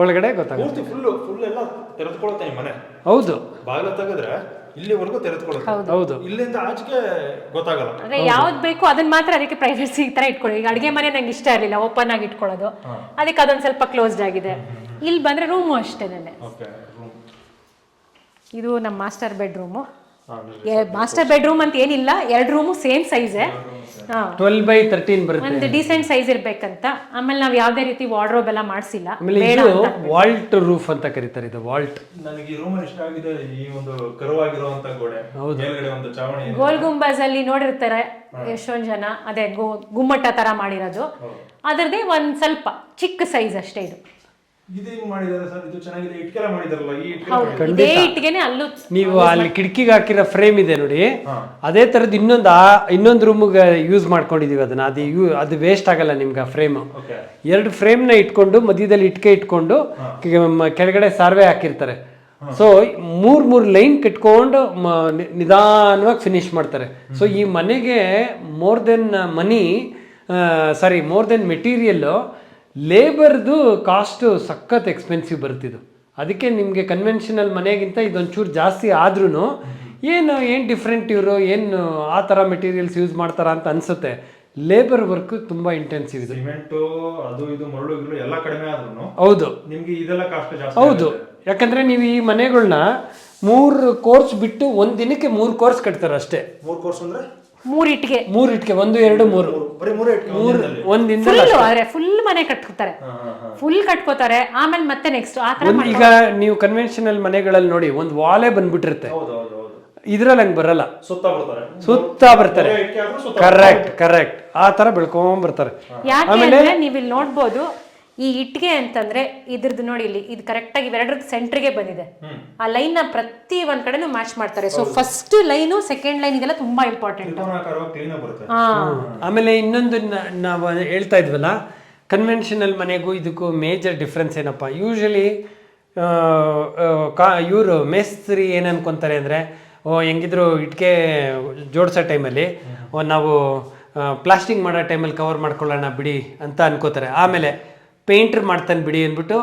ಒಳಗಡೆ ಗೊತ್ತಾಗುತ್ತೆ. ಫುಲ್ ಎಲ್ಲ ತೆರೆದುಕೊಳ್ಳುತ್ತೆ ಈ ಮನೆ. ಹೌದು, ಬಾಗಿಲು ತೆಗೆದ್ರೆ ಇಲ್ಲಿವರೆಗೂ ತೆರೆದುಕೊಳ್ಳುತ್ತೆ. ಹೌದು, ಇಲ್ಲಿಂದ ಆಚೆಗೆ ಗೊತ್ತಾಗಲ್ಲ. ಅಂದ್ರೆ ಯಾವ್ದು ಬೇಕು ಅದನ್ನ ಮಾತ್ರ ಅದಕ್ಕೆ ಪ್ರೈವಸಿ ತರ ಇಟ್ಕೊಳ್ಳಿ. ಈಗ ಅಡುಗೆ ಮನೆ ನಂಗೆ ಇಷ್ಟ ಇರಲಿಲ್ಲ ಓಪನ್ ಆಗಿ ಇಟ್ಕೊಳ್ಳೋದು, ಅದಕ್ಕೆ ಅದೊಂದು ಸ್ವಲ್ಪ ಕ್ಲೋಸ್ಡ್ ಆಗಿದೆ. ಇಲ್ಲಿ ಬಂದ್ರೆ ರೂಮು ಅಷ್ಟೇನೆ. ಇದು ನಮ್ಮ ಮಾಸ್ಟರ್ ಬೆಡ್ರೂಮು. ಮಾಸ್ಟರ್ ಬೆಡ್ರೂಮ್ ಅಂತ ಏನಿಲ್ಲ, 2 ರೂಮು ಸೇಮ್ ಸೈಜ್, 12x13 ಬರುತ್ತೆ. ಒಂದು ಡಿಸೆಂಟ್ ಸೈಜ್ ಇರ್ಬೇಕಂತ. ಆಮೇಲೆ ನಾವು ಯಾವ್ದೇ ರೀತಿ ವಾರ್ಡ್ರೋಬ್ ಎಲ್ಲ ಮಾಡಿಸಿಲ್ಲ. ವಾಲ್ಟ್ ರೂಫ್ ಅಂತ ಕರೀತಾರೆ ಇದು, ವಾಲ್ಟ್. ನನಗೆ ಈ ರೂಮ್ ಇಷ್ಟ ಆಗಿದೆ, ಈ ಒಂದು ಕರುವಾಗಿರುವಂತ ಗೋಡೆ, ಮೇಲ್ಗಡೆ ಒಂದು ಚಾವಣಿ. ಗೋಲ್ ಗುಂಬಾಜ್ ಅಲ್ಲಿ ನೋಡಿರ್ತಾರೆ ಎಷ್ಟೊಂದ್ ಜನ, ಅದೇ ಗುಮ್ಮಟ ತರ ಮಾಡಿರೋದು, ಅದರದೇ ಒಂದ್ ಸ್ವಲ್ಪ ಚಿಕ್ಕ ಸೈಜ್ ಅಷ್ಟೇ. ಇದು ಮಾಡಿದ್ದಾರೆ ಸರ್, ಇದು ಚೆನ್ನಾಗಿದೆ. ಇಟ್ಕೆಲ್ಲ ಮಾಡಿದಾರಲ್ಲ, ಈ ಇದೇ ಇಟ್ಗೆನೆ ಅಲ್ಲೂ ನೀವು ಅಲ್ಲಿ ಕಿಟಕಿಗೆ ಹಾಕಿರೋ ಫ್ರೇಮ್ ಇದೆ ನೋಡಿ, ಅದೇ ತರದ್ ಇನ್ನೊಂದು ರೂಮ್ಗೆ ಯೂಸ್ ಮಾಡ್ಕೊಂಡಿದೀವಿ ಅದನ್ನ. ಅದು ವೇಸ್ಟ್ ಆಗಲ್ಲ ನಿಮ್ಗೆ ಆ ಫ್ರೇಮ್. 2 ಫ್ರೇಮ್ನ ಇಟ್ಕೊಂಡು ಮಧ್ಯದಲ್ಲಿ ಇಟ್ಕೆ ಇಟ್ಕೊಂಡು ಕೆಳಗಡೆ ಸಾರ್ವೆ ಹಾಕಿರ್ತಾರೆ. ಸೊ 3 ಲೈನ್ ಕಟ್ಕೊಂಡು ನಿಧಾನವಾಗಿ ಫಿನಿಶ್ ಮಾಡ್ತಾರೆ. ಸೊ ಈ ಮನೆಗೆ ಮೋರ್ ದೆನ್ ಮೆಟೀರಿಯಲ್, ಲೇಬರ್ದು ಕಾಸ್ಟು ಸಖತ್ ಎಕ್ಸ್ಪೆನ್ಸಿವ್ ಬರ್ತಿದ್ದು. ಅದಕ್ಕೆ ನಿಮಗೆ ಕನ್ವೆನ್ಷನಲ್ ಮನೆಗಿಂತ ಇದೊಂಚೂರು ಜಾಸ್ತಿ ಆದ್ರೂ ಏನು ಡಿಫ್ರೆಂಟ್ ಇವರು ಏನು ಆ ಥರ ಮೆಟೀರಿಯಲ್ಸ್ ಯೂಸ್ ಮಾಡ್ತಾರ ಅಂತ ಅನ್ಸುತ್ತೆ. ಲೇಬರ್ ವರ್ಕ್ ತುಂಬಾ ಇಂಟೆನ್ಸಿವ್ ಇದೆ. ಸಿಮೆಂಟು ಅದು ಇದು ಮರಳು ಗಿರಳು ಎಲ್ಲ ಕಡಿಮೆ ಆದ್ರೂ ಹೌದು ನಿಮ್ಗೆ ಇದೆಲ್ಲ ಕಾಸ್ಟ್ ಜಾಸ್ತಿ. ಹೌದು, ಯಾಕಂದ್ರೆ ನೀವು ಈ ಮನೆಗಳನ್ನ 3 ಕೋರ್ಸ್ ಬಿಟ್ಟು ಒಂದ್ ದಿನಕ್ಕೆ 3 ಕೋರ್ಸ್ ಕಟ್ತಾರೆ ಅಷ್ಟೇ. 3 ಕೋರ್ಸ್ ಅಂದ್ರೆ 3 ಇಟ್ಟಿಗೆ 3 ಇಟ್ಕೆ 1 2 3 ಬರೀ 3 ಇಟ್ಕೊಂಡು ಒಂದಿಂದ ಫುಲ್ ಆದ್ರೆ ಫುಲ್ ಮನೆ ಕಟ್ಕೋತಾರೆ, ಫುಲ್ ಕಟ್ಕೋತಾರೆ. ಆಮೇಲೆ ಮತ್ತೆ ನೆಕ್ಸ್ಟ್ ಆ ತರ ಈಗ ನೀವು ಕನ್ವೆನ್ಷನಲ್ ಮನೆಗಳಲ್ಲಿ ನೋಡಿ ಒಂದು ವಾಲೇ ಬಂದ್ಬಿಟ್ಟಿರುತ್ತೆ, ಹೌದು ಹೌದು ಹೌದು, ಇದ್ರಲ್ಲಿ ಹಂಗೆ ಬರಲ್ಲ, ಸುತ್ತ ಬರ್ತಾರೆ. ಕರೆಕ್ಟ್ ಆ ತರ ಬೆಳ್ಕೊಂಡ್ ಬರ್ತಾರೆ. ಯಾಕೆ ಅಂದ್ರೆ ನೀವು ಇಲ್ಲಿ ನೋಡ್ಬೋದು ಈ ಇಟ್ಟಿಗೆ ಅಂತಂದ್ರೆ ಇದ್ರದ್ದು ನೋಡಿ ಇಲ್ಲಿ ಇದು ಕರೆಕ್ಟ್ ಆಗಿ ಇವೆರಡರ ಸೆಂಟ್ರಿಗೆ ಬಂದಿದೆ. ಆ ಲೈನ್ ನ ಪ್ರತಿ ಒಂದ್ ಕಡೆನೂ ಮ್ಯಾಚ್ ಮಾಡ್ತಾರೆ. So first line second line ಇದೆಲ್ಲ ತುಂಬಾ ಇಂಪಾರ್ಟೆಂಟ್. ಆಮೇಲೆ ಇನ್ನೊಂದು ನಾವು ಹೇಳ್ತಾ ಇದ್ವಲ್ಲ, ಕನ್ವೆನ್ಷನಲ್ ಮನೆಗೂ ಇದಕ್ಕೂ ಮೇಜರ್ ಡಿಫ್ರೆನ್ಸ್ ಏನಪ್ಪ, ಯೂಶಲಿ ಇವರು ಮೇಸ್ತ್ರಿ ಏನು ಅನ್ಕೊಂತಾರೆ ಅಂದರೆ, ಹೆಂಗಿದ್ರು ಇಟ್ಕೆ ಜೋಡಿಸೋ ಟೈಮಲ್ಲಿ ನಾವು ಪ್ಲಾಸ್ಟಿಂಗ್ ಮಾಡೋ ಟೈಮಲ್ಲಿ ಕವರ್ ಮಾಡ್ಕೊಳ್ಳೋಣ ಬಿಡಿ ಅಂತ ಅನ್ಕೋತಾರೆ. ಆಮೇಲೆ ಪೇಂಟ್ರ್ ಮಾಡ್ತಾನೆ ಬಿಡಿ ಅಂದ್ಬಿಟ್ಟು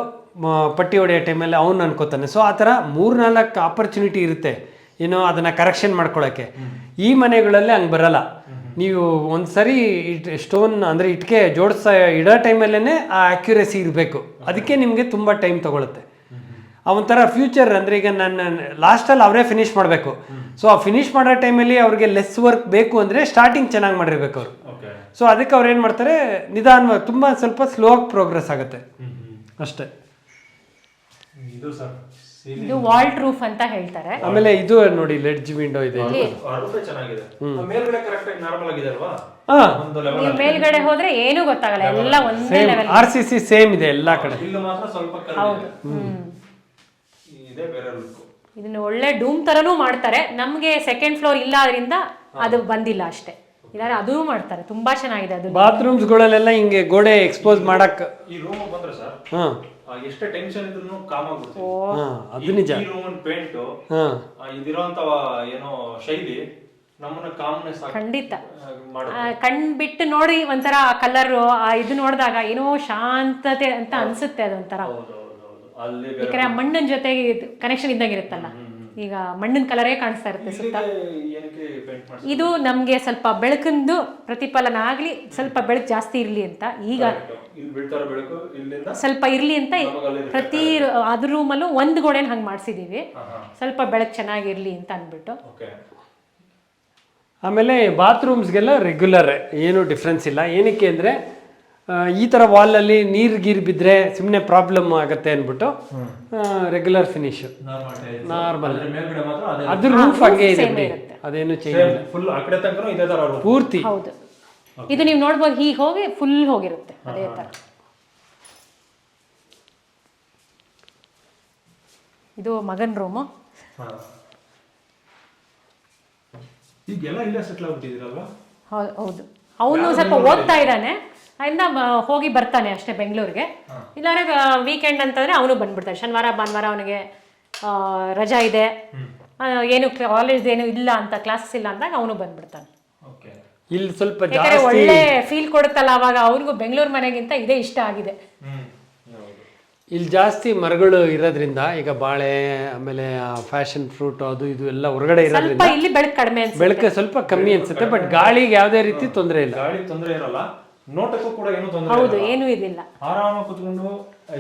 ಪಟ್ಟಿ ಹೊಡೆಯೋ ಟೈಮಲ್ಲಿ ಅವನು ಅನ್ಕೋತಾನೆ. ಸೊ ಆ ಥರ 3-4 ಆಪರ್ಚುನಿಟಿ ಇರುತ್ತೆ ಏನೋ ಅದನ್ನು ಕರೆಕ್ಷನ್ ಮಾಡ್ಕೊಳ್ಳೋಕ್ಕೆ. ಈ ಮನೆಗಳಲ್ಲಿ ಹಂಗೆ ಬರಲ್ಲ. ನೀವು ಒಂದು ಸರಿ ಸ್ಟೋನ್ ಅಂದರೆ ಇಟ್ಕೆ ಇಡೋ ಟೈಮಲ್ಲೇ ಆ ಆ್ಯಕ್ಯುರೇಸಿ ಇರಬೇಕು. ಅದಕ್ಕೆ ನಿಮಗೆ ತುಂಬ ಟೈಮ್ ತೊಗೊಳುತ್ತೆ. ಒಂಥರ ಫ್ಯೂಚರ್ ಅಂದರೆ ಈಗ ನಾನು ಲಾಸ್ಟಲ್ಲಿ ಅವರೇ ಫಿನಿಷ್ ಮಾಡಬೇಕು. ಸೊ ಆ ಫಿನಿಷ್ ಮಾಡೋ ಟೈಮಲ್ಲಿ ಅವ್ರಿಗೆ ಲೆಸ್ ವರ್ಕ್ ಬೇಕು ಅಂದರೆ ಸ್ಟಾರ್ಟಿಂಗ್ ಚೆನ್ನಾಗಿ ಮಾಡಿರ್ಬೇಕು ಅವರು. ಸೊ ಅದಕ್ಕೆ ಅವ್ರು ಏನು ಮಾಡ್ತಾರೆ, ನಿಧಾನವಾಗಿ ತುಂಬ ಸ್ವಲ್ಪ ಸ್ಲೋ ಆಗಿ ಪ್ರೋಗ್ರೆಸ್ ಆಗುತ್ತೆ ಅಷ್ಟೇ. ಇದು ವಾಲ್ಟ್ ರೂಫ್ ಅಂತ ಹೇಳ್ತಾರೆ. ಆಮೇಲೆ ಇದು ನೋಡಿ ಲೆಡ್ಜ್ ವಿಂಡೋ ಇದೆ. ಮೇಲ್ಗಡೆ ಹೋದ್ರೆ ಏನು ಗೊತ್ತಾಗಲ್ಲ, ಎಲ್ಲ ಒಂದೇ ಲೆವೆಲ್. RCC ಸೇಮ್ ಇದೆ ಎಲ್ಲಾ ಕಡೆ. ಹೌದು. ಇದನ್ನ ಒಳ್ಳೆ ಡೂಮ್ ತರನೂ ಮಾಡ್ತಾರೆ. ನಮ್ಗೆ ಸೆಕೆಂಡ್ ಫ್ಲೋರ್ ಇಲ್ಲ ಅದರಿಂದ ಅದು ಬಂದಿಲ್ಲ ಅಷ್ಟೇ, ಇಲ್ಲಾಂದ್ರೆ ಅದೂ ಮಾಡ್ತಾರೆ. ತುಂಬಾ ಚೆನ್ನಾಗಿದೆ ಅದು. ಬಾತ್ರೂಮ್ಸ್ ಗಳಲ್ಲೆಲ್ಲ ಹಿಂಗೆ ಗೋಡೆ ಎಕ್ಸ್ಪೋಸ್ ಮಾಡಕ್ ಈ ರೂಮ್ ಬಂದ್ರೆ ಸರ್ ಎಷ್ಟೇ ಟೆನ್ಷನ್ ಇದ್ರೂ ಕಾಮ್ ಆಗುತ್ತೆ. ಅದು ನಿಜ. ಈ ರೂಮ್ ಪೇಂಟ್ ಇದಿರೋಂತ ಏನೋ ಶೈಲಿ ನಮ್ಮನ್ನ ಕಾಮ್ನೆಸ್ ಖಂಡಿತ ಕಣ್ ಬಿಟ್ಟು ನೋಡಿ ಒಂಥರ ಕಲರ್ ಇದು ನೋಡಿದಾಗ ಏನೋ ಶಾಂತತೆ ಅಂತ ಅನ್ಸುತ್ತೆ. ಅದೊಂಥರ ಯಾಕಂದ್ರೆ ಮಣ್ಣಿನ ಜೊತೆಗೆ ಕನೆಕ್ಷನ್ ಇದ್ದಂಗಿರುತ್ತಲ್ಲ, ಈಗ ಮಣ್ಣಿನ ಕಲರೇ ಕಾಣಿಸ್ತಾ ಇರುತ್ತೆ ಸುತ್ತ. ಇದು ನಮ್ಗೆ ಸ್ವಲ್ಪ ಬೆಳಕಿಂದು ಪ್ರತಿಫಲನ ಆಗ್ಲಿ, ಸ್ವಲ್ಪ ಬೆಳಕು ಜಾಸ್ತಿ ಇರ್ಲಿ ಅಂತ, ಈಗ ಸ್ವಲ್ಪ ಇರ್ಲಿ ಅಂತ ಪ್ರತಿ ಅದ್ರ ರೂಮಲ್ಲೂ ಒಂದು ಗೋಡೆನ ಹಂಗೆ ಮಾಡಿಸಿದೀವಿ, ಸ್ವಲ್ಪ ಬೆಳಕು ಚೆನ್ನಾಗಿರ್ಲಿ ಅಂತ ಅಂದ್ಬಿಟ್ಟು. ಆಮೇಲೆ ಬಾತ್ರೂಮ್ಸ್ಗೆಲ್ಲ ರೆಗ್ಯುಲರ್ ಏನು ಡಿಫ್ರೆನ್ಸ್ ಇಲ್ಲ. ಏನಕ್ಕೆ ಅಂದರೆ ಈ ಥರ ವಾಲಲ್ಲಿ ನೀರು ಗೀರು ಬಿದ್ದರೆ ಸುಮ್ಮನೆ ಪ್ರಾಬ್ಲಮ್ ಆಗುತ್ತೆ ಅಂದ್ಬಿಟ್ಟು ರೆಗ್ಯುಲರ್ ಫಿನಿಶ್ ನಾರ್ಮಲ್. ಅದ್ರ ರೂಫ್ ಹಂಗೆ ಇದೆ, ಅದೇನು ಚೇಂಜ್ ಇಲ್ಲ, ಪೂರ್ತಿ. ಹೌದು, ಇದು ನೀವು ನೋಡ್ಬೋದು ಹೀಗೆ ಹೋಗಿ ಫುಲ್ ಹೋಗಿರುತ್ತೆ ಅದೇ ಥರ. ಇದು ಮಗನ್ ರೂಮು. ಹೌದು, ಅವನು ಸ್ವಲ್ಪ ಓದ್ತಾ ಇದ್ದಾನೆ, ಅದರಿಂದ ಹೋಗಿ ಬರ್ತಾನೆ ಅಷ್ಟೇ ಬೆಂಗಳೂರಿಗೆ. ಇಲ್ಲಾಂದ್ರೆ ವೀಕೆಂಡ್ ಅಂತಂದ್ರೆ ಅವನು ಬಂದ್ಬಿಡ್ತಾನೆ. ಶನಿವಾರ ಭಾನುವಾರ ಅವನಿಗೆ ರಜಾ ಇದೆ, ಏನು ಕಾಲೇಜ್ ಏನು ಇಲ್ಲ ಅಂತ, ಕ್ಲಾಸಸ್ ಇಲ್ಲ ಅಂದಾಗ ಅವನು ಬಂದ್ಬಿಡ್ತಾನೆ. ಇಲ್ಲಿ ಸ್ವಲ್ಪ ಒಳ್ಳೆ ಫೀಲ್ ಕೊಡುತ್ತಲ್ಲ ಅವಾಗ. ಅವ್ರಿಗೂ ಬೆಂಗಳೂರು ಮನೆಗಿಂತ ಇದೇ ಇಷ್ಟ ಆಗಿದೆ. ಇಲ್ಲಿ ಜಾಸ್ತಿ ಮರಗಳು ಇರೋದ್ರಿಂದ, ಈಗ ಬಾಳೆ ಆಮೇಲೆ ಫ್ಯಾಷನ್ ಫ್ರೂಟ್ ಅದು ಇದು ಎಲ್ಲ ಹೊರಗಡೆ ಇರೋದ್ರಿಂದ ಇಲ್ಲಿ ಬೆಳಕು ಕಡಿಮೆ, ಬೆಳಕು ಸ್ವಲ್ಪ ಕಮ್ಮಿ ಅನ್ಸುತ್ತೆ. ಬಟ್ ಗಾಳಿಗೆ ಯಾವುದೇ ರೀತಿ ತೊಂದರೆ ಇಲ್ಲ, ಗಾಳಿಗೆ ತೊಂದರೆ ಇರಲ್ಲ, ನೋಟಕ್ಕೂ ಕೂಡ ಏನು ತೊಂದರೆ ಹೌದು, ಏನೂ ಇರಲಿಲ್ಲ. ಆರಾಮಾಗಿ ಕುತ್ಕೊಂಡು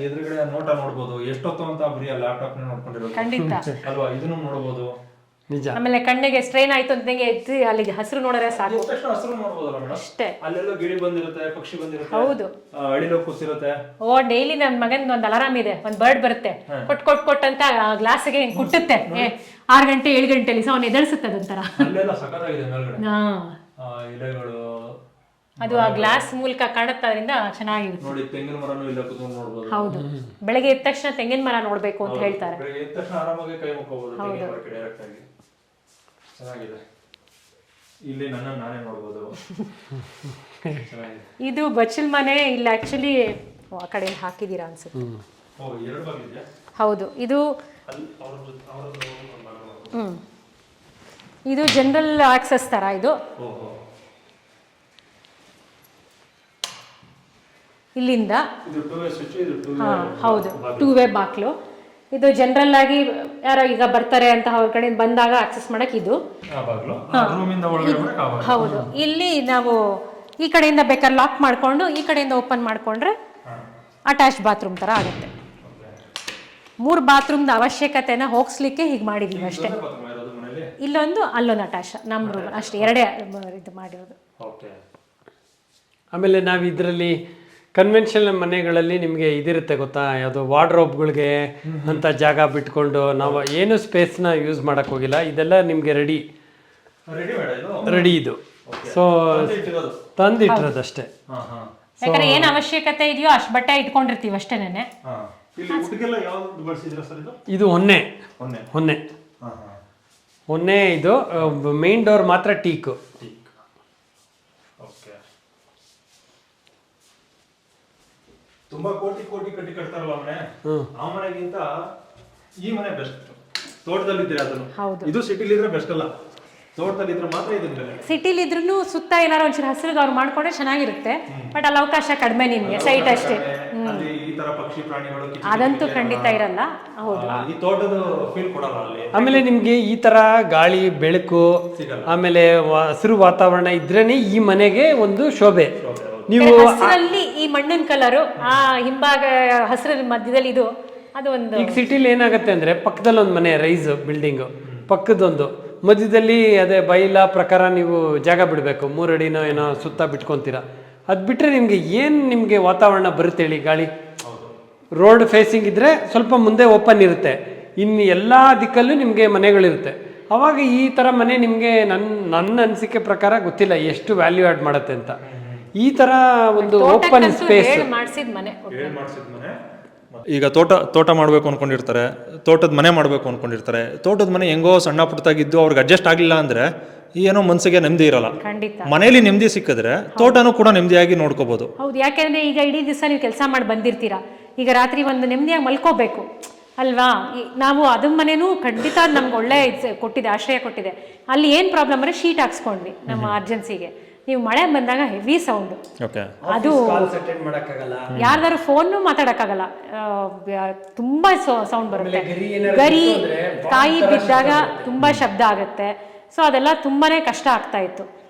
ಎದುರುಗಡೆ ನೋಟ ನೋಡ್ಬೋದು. ಎಷ್ಟೊತ್ತು ಅಂತ ಬರೀ ಲ್ಯಾಪ್ಟಾಪ್ ನೋಡ್ಕೊಂಡಿರೋದು ಖಂಡಿತ ಅಲ್ವಾ, ಇದನ್ನು ನೋಡ್ಬೋದು. ನಿಜ. ಆಮೇಲೆ ಕಣ್ಣಿಗೆ ಸ್ಟ್ರೈನ್ ಆಯ್ತು ಅಂತಂಗೆ ಎದ್ದು ಅಲ್ಲಿಗೆ ಹಸಿರು ನೋಡರೆ ಸಾಕು, ಹಸಿರು ನೋಡ್ಬೋದಲ್ಲ ಮೇಡಮ್ ಅಷ್ಟೇ. ಅಲ್ಲೆಲ್ಲ ಗಿಳಿ ಬಂದಿರುತ್ತೆ, ಪಕ್ಷಿ ಬಂದಿರುತ್ತೆ, ಹೌದು, ಅಳಿಲೋ ಕೂಸಿರುತ್ತೆ. ಡೈಲಿ ನನ್ನ ಮಗನ್ ಒಂದು ಅಲಾರಾಮ್ ಇದೆ, ಒಂದು ಬರ್ಡ್ ಬರುತ್ತೆ, ಕೊಟ್ ಅಂತ ಗ್ಲಾಸ್ಗೆ ಕುಟ್ಟುತ್ತೆ 6 ಗಂಟೆ 7 ಗಂಟೆಲಿ. ಸೊ ಅವ್ನು ಎದಳಿಸುತ್ತೆ ಅದೊಂಥರ. ಅಲ್ಲೆಲ್ಲ ಸಖತ್ತಾಗಿದೆ ಮೇಲ್ಗಡೆ ಎಲೆಗಳು, ಅದು ಆ ಗ್ಲಾಸ್ ಮೂಲಕ ಕಾಣುತ್ತೆ, ಅದರಿಂದ ಚೆನ್ನಾಗಿರುತ್ತೆ ನೋಡಿ. ತೆಂಗಿನ ಮರನೂ ಇಲ್ಲ ಕುತ್ಕೊಂಡು ನೋಡ್ಬೋದು. ಹೌದು, ಬೆಳಗ್ಗೆ ಎದ್ದ ತಕ್ಷಣ ತೆಂಗಿನ ಮರ ನೋಡ್ಬೇಕು ಅಂತ ಹೇಳ್ತಾರೆ. ಬೆಳಗ್ಗೆ ಎದ್ದ ತಕ್ಷಣ ಆರಾಮಾಗಿ ಕೈ ಮುಕ್ಕೋಬಹುದು ತೆಂಗಿನ ಮರಕ್ಕೆ ಡೈರೆಕ್ಟ್ ಆಗಿ. ಚೆನ್ನಾಗಿದೆ. ಇಲ್ಲಿ ನನ್ನ ನಾನೇ ನೋಡ್ಬೋದು. ಇದು ಬಚ್ಚಲ್ ಮನೆ. ಇಲ್ಲಿ ಆಕ್ಚುಲಿ ಆ ಕಡೆ ಹಾಕಿದೀರಾ ಅನ್ಸುತ್ತೆ. ಹೌದು, ಇದು ಇದು ಜನರಲ್ ಆಕ್ಸೆಸ್ ತರ. ಇದು ಇಲ್ಲಿಂದ ಹೌದು 2 ವೇ ಬಾಕ್ಲು. ಇದು ಜನರಲ್ ಆಗಿ ಯಾರೋ ಈಗ ಬರ್ತಾರೆ ಅಂತ ಅವ್ರ ಕಡೆಯಿಂದ ಬಂದಾಗ ಆಕ್ಸೆಸ್ ಮಾಡಕ್ ಇದು. ಹೌದು, ಇಲ್ಲಿ ನಾವು ಈ ಕಡೆಯಿಂದ ಬೇಕಾದ್ರೆ ಲಾಕ್ ಮಾಡ್ಕೊಂಡು ಈ ಕಡೆಯಿಂದ ಓಪನ್ ಮಾಡ್ಕೊಂಡ್ರೆ ಅಟ್ಯಾಚ್ ಬಾತ್ರೂಮ್ ತರ ಆಗುತ್ತೆ. 3 ಬಾತ್ರೂಮ್ದ ಅವಶ್ಯಕತೆನ ಹೋಗಿಸ್ಲಿಕ್ಕೆ ಹೀಗೆ ಮಾಡಿದೀವಿ ಅಷ್ಟೇ. ಇಲ್ಲೊಂದು ಅಲ್ಲೊಂದು ಅಟ್ಯಾಚ್ ನಮ್ಮ ರೂಮ್ ಅಷ್ಟೇ, ಎರಡೇ ಇದು ಮಾಡಿರೋದು. ಓಕೆ. ಆಮೇಲೆ ನಾವು ಇದರಲ್ಲಿ ಕನ್ವೆನ್ಷನಲ್ ಮನೆಗಳಲ್ಲಿ ನಿಮಗೆ ಇದಿರುತ್ತೆ ಗೊತ್ತಾ, ಯಾವುದು ವಾರ್ಡ್ರೋಬ್ಗಳಿಗೆ ಅಂತ ಜಾಗ ಬಿಟ್ಕೊಂಡು ನಾವು ಏನು ಸ್ಪೇಸ್ನ ಯೂಸ್ ಮಾಡೋಕ್ಕೆ ಹೋಗಿಲ್ಲ. ಇದೆಲ್ಲ ನಿಮಗೆ ರೆಡಿ ಇದು. ಸೊ ತಂದಿಟ್ಟಿರೋದಷ್ಟೇ. ಯಾಕಂದ್ರೆ ಏನು ಅವಶ್ಯಕತೆ ಇದೆಯೋ ಅಷ್ಟು ಬಟ್ಟೆ ಇಟ್ಕೊಂಡಿರ್ತೀವಿ ಅಷ್ಟೇನೆ. ಇದು ಹೊನ್ನೆ. ಇದು ಮೇನ್ ಡೋರ್ ಮಾತ್ರ ಟೀಕು. ತುಂಬಾ ಕೋಟಿ ಕಟ್ಟಿ ಕಟ್ತಾರಲ್ಲ ಮನೆ, ಆ ಮನೆಗಿಂತ ಈ ಮನೆ ಬೆಸ್ಟ್. ತೋಟದಲ್ಲಿ ಇದ್ರೆ ಅದನ್ನು, ಇದು ಸಿಟಿಲಿ ಇದ್ರೆ ಬೆಸ್ಟ್ ಅಲ್ಲ, ತೋಟದಲ್ಲಿ ಇದ್ರೆ ಮಾತ್ರ ಇದನ್ನ. ಸಿಟಿಲಿ ಇದ್ರೂ ಸುತ್ತ ಏನಾರು ಒಂಚೂರು ಹಸಿರು ಅವ್ರು ಮಾಡ್ಕೊಂಡ್ರೆ ಚೆನ್ನಾಗಿರುತ್ತೆ. ಬಟ್ ಅಲ್ಲಿ ಅವಕಾಶ ಕಡಿಮೆ, ನಿಮ್ಗೆ ಸೈಟ್ ಅಷ್ಟೇ. ಈ ತರ ಪಕ್ಷಿ ಪ್ರಾಣಿಗಳು ಅದಂತೂ ಖಂಡಿತ ಇರಲ್ಲ. ಹೌದು, ಈ ತೋಟದ ಫೀಲ್ ಕೊಡಲ್ಲ ಅಲ್ಲಿ. ಆಮೇಲೆ ನಿಮ್ಗೆ ಈ ತರ ಗಾಳಿ ಬೆಳಕು ಆಮೇಲೆ ಹಸಿರು ವಾತಾವರಣ ಇದ್ರೇನೆ ಈ ಮನೆಗೆ ಒಂದು ಶೋಭೆ. ನೀವು ಹಸಿರಲ್ಲಿ ಈ ಮಣ್ಣಿನ ಕಲರು, ಆ ಹಿಂಭಾಗ ಹಸಿರ ಮಧ್ಯದಲ್ಲಿ ಇದು, ಅದು ಒಂದು. ಈಗ ಸಿಟಿಲಿ ಏನಾಗುತ್ತೆ ಅಂದ್ರೆ ಪಕ್ಕದಲ್ಲಿ ಒಂದು ಮನೆ ರೈಸ್ ಬಿಲ್ಡಿಂಗು, ಪಕ್ಕದೊಂದು ಮಧ್ಯದಲ್ಲಿ ಅದೇ ಬೈಲ ಪ್ರಕಾರ ನೀವು ಜಾಗ ಬಿಡಬೇಕು, 3 ಅಡಿನೋ ಏನೋ ಸುತ್ತ ಬಿಟ್ಕೊತೀರಾ. ಅದು ಬಿಟ್ಟರೆ ನಿಮಗೆ ವಾತಾವರಣ ಬರುತ್ತೆ ಹೇಳಿ. ಗಾಳಿ ರೋಡ್ ಫೇಸಿಂಗ್ ಇದ್ದರೆ ಸ್ವಲ್ಪ ಮುಂದೆ ಓಪನ್ ಇರುತ್ತೆ, ಇನ್ನು ಎಲ್ಲ ದಿಕ್ಕಲ್ಲೂ ನಿಮಗೆ ಮನೆಗಳಿರುತ್ತೆ. ಅವಾಗ ಈ ಥರ ಮನೆ ನಿಮಗೆ ನನ್ನ ಅನಿಸಿಕೆ ಪ್ರಕಾರ ಗೊತ್ತಿಲ್ಲ ಎಷ್ಟು ವ್ಯಾಲ್ಯೂ ಆ್ಯಡ್ ಮಾಡುತ್ತೆ ಅಂತ. ಈ ಥರ ಒಂದು ಓಪನ್ ಸ್ಪೇಸ್ ಮಾಡಿಸಿದ ಮನೆ. ಈಗ ತೋಟ ಮಾಡಬೇಕು ಅನ್ಕೊಂಡಿರ್ತಾರೆ, ತೋಟದ ಮನೆ ಮಾಡಬೇಕು ಅನ್ಕೊಂಡಿರ್ತಾರೆ. ತೋಟದ ಮನೆ ಹೆಂಗೋ ಸಣ್ಣ ಪುಟ್ಟದಾಗಿದ್ದು ಅವ್ರಿಗೆ ಅಡ್ಜಸ್ಟ್ ಆಗಲಿಲ್ಲ ಅಂದರೆ ಏನೋ ಮನಸ್ಸಿಗೆ ನೆಮ್ಮದಿ ಇರಲ್ಲ. ಮನೇಲಿ ನೆಮ್ಮದಿ ಸಿಕ್ಕಿದ್ರೆ ತೋಟನೂ ಕೂಡ ನೆಮ್ಮದಿಯಾಗಿ ನೋಡ್ಕೋಬಹುದು. ಹೌದು, ಯಾಕೆಂದ್ರೆ ಈಗ ಇಡೀ ದಿವಸ ನೀವು ಕೆಲಸ ಮಾಡಿ ಬಂದಿರ್ತೀರಾ, ಈಗ ರಾತ್ರಿ ಒಂದು ನೆಮ್ಮದಿಯಾಗಿ ಮಲ್ಕೋಬೇಕು ಅಲ್ವಾ. ನಾವು ಅದ್ರ ಮನೇನೂ ಖಂಡಿತ ನಮ್ಗೆ ಒಳ್ಳೆ ಕೊಟ್ಟಿದೆ, ಆಶ್ರಯ ಕೊಟ್ಟಿದೆ. ಅಲ್ಲಿ ಏನು ಪ್ರಾಬ್ಲಮ್ ಅಂದರೆ ಶೀಟ್ ಹಾಕ್ಸ್ಕೊಂಡ್ವಿ ನಮ್ಮ ಅರ್ಜೆನ್ಸಿಗೆ. ನೀವು ಮಳೆ ಬಂದಾಗ ಹೆವಿ ಸೌಂಡು, ಅದು ಯಾರ್ದಾರು ಫೋನು ಮಾತಾಡಕ್ಕಾಗಲ್ಲ, ತುಂಬಾ ಸೌಂಡ್ ಬರುತ್ತೆ. ಗರಿ ಕಾಯಿ ಬಿದ್ದಾಗ ತುಂಬಾ ಶಬ್ದ ಆಗುತ್ತೆ. ಸೊ ಅದೆಲ್ಲ ತುಂಬಾನೇ ಕಷ್ಟ ಆಗ್ತಾ ಇತ್ತು.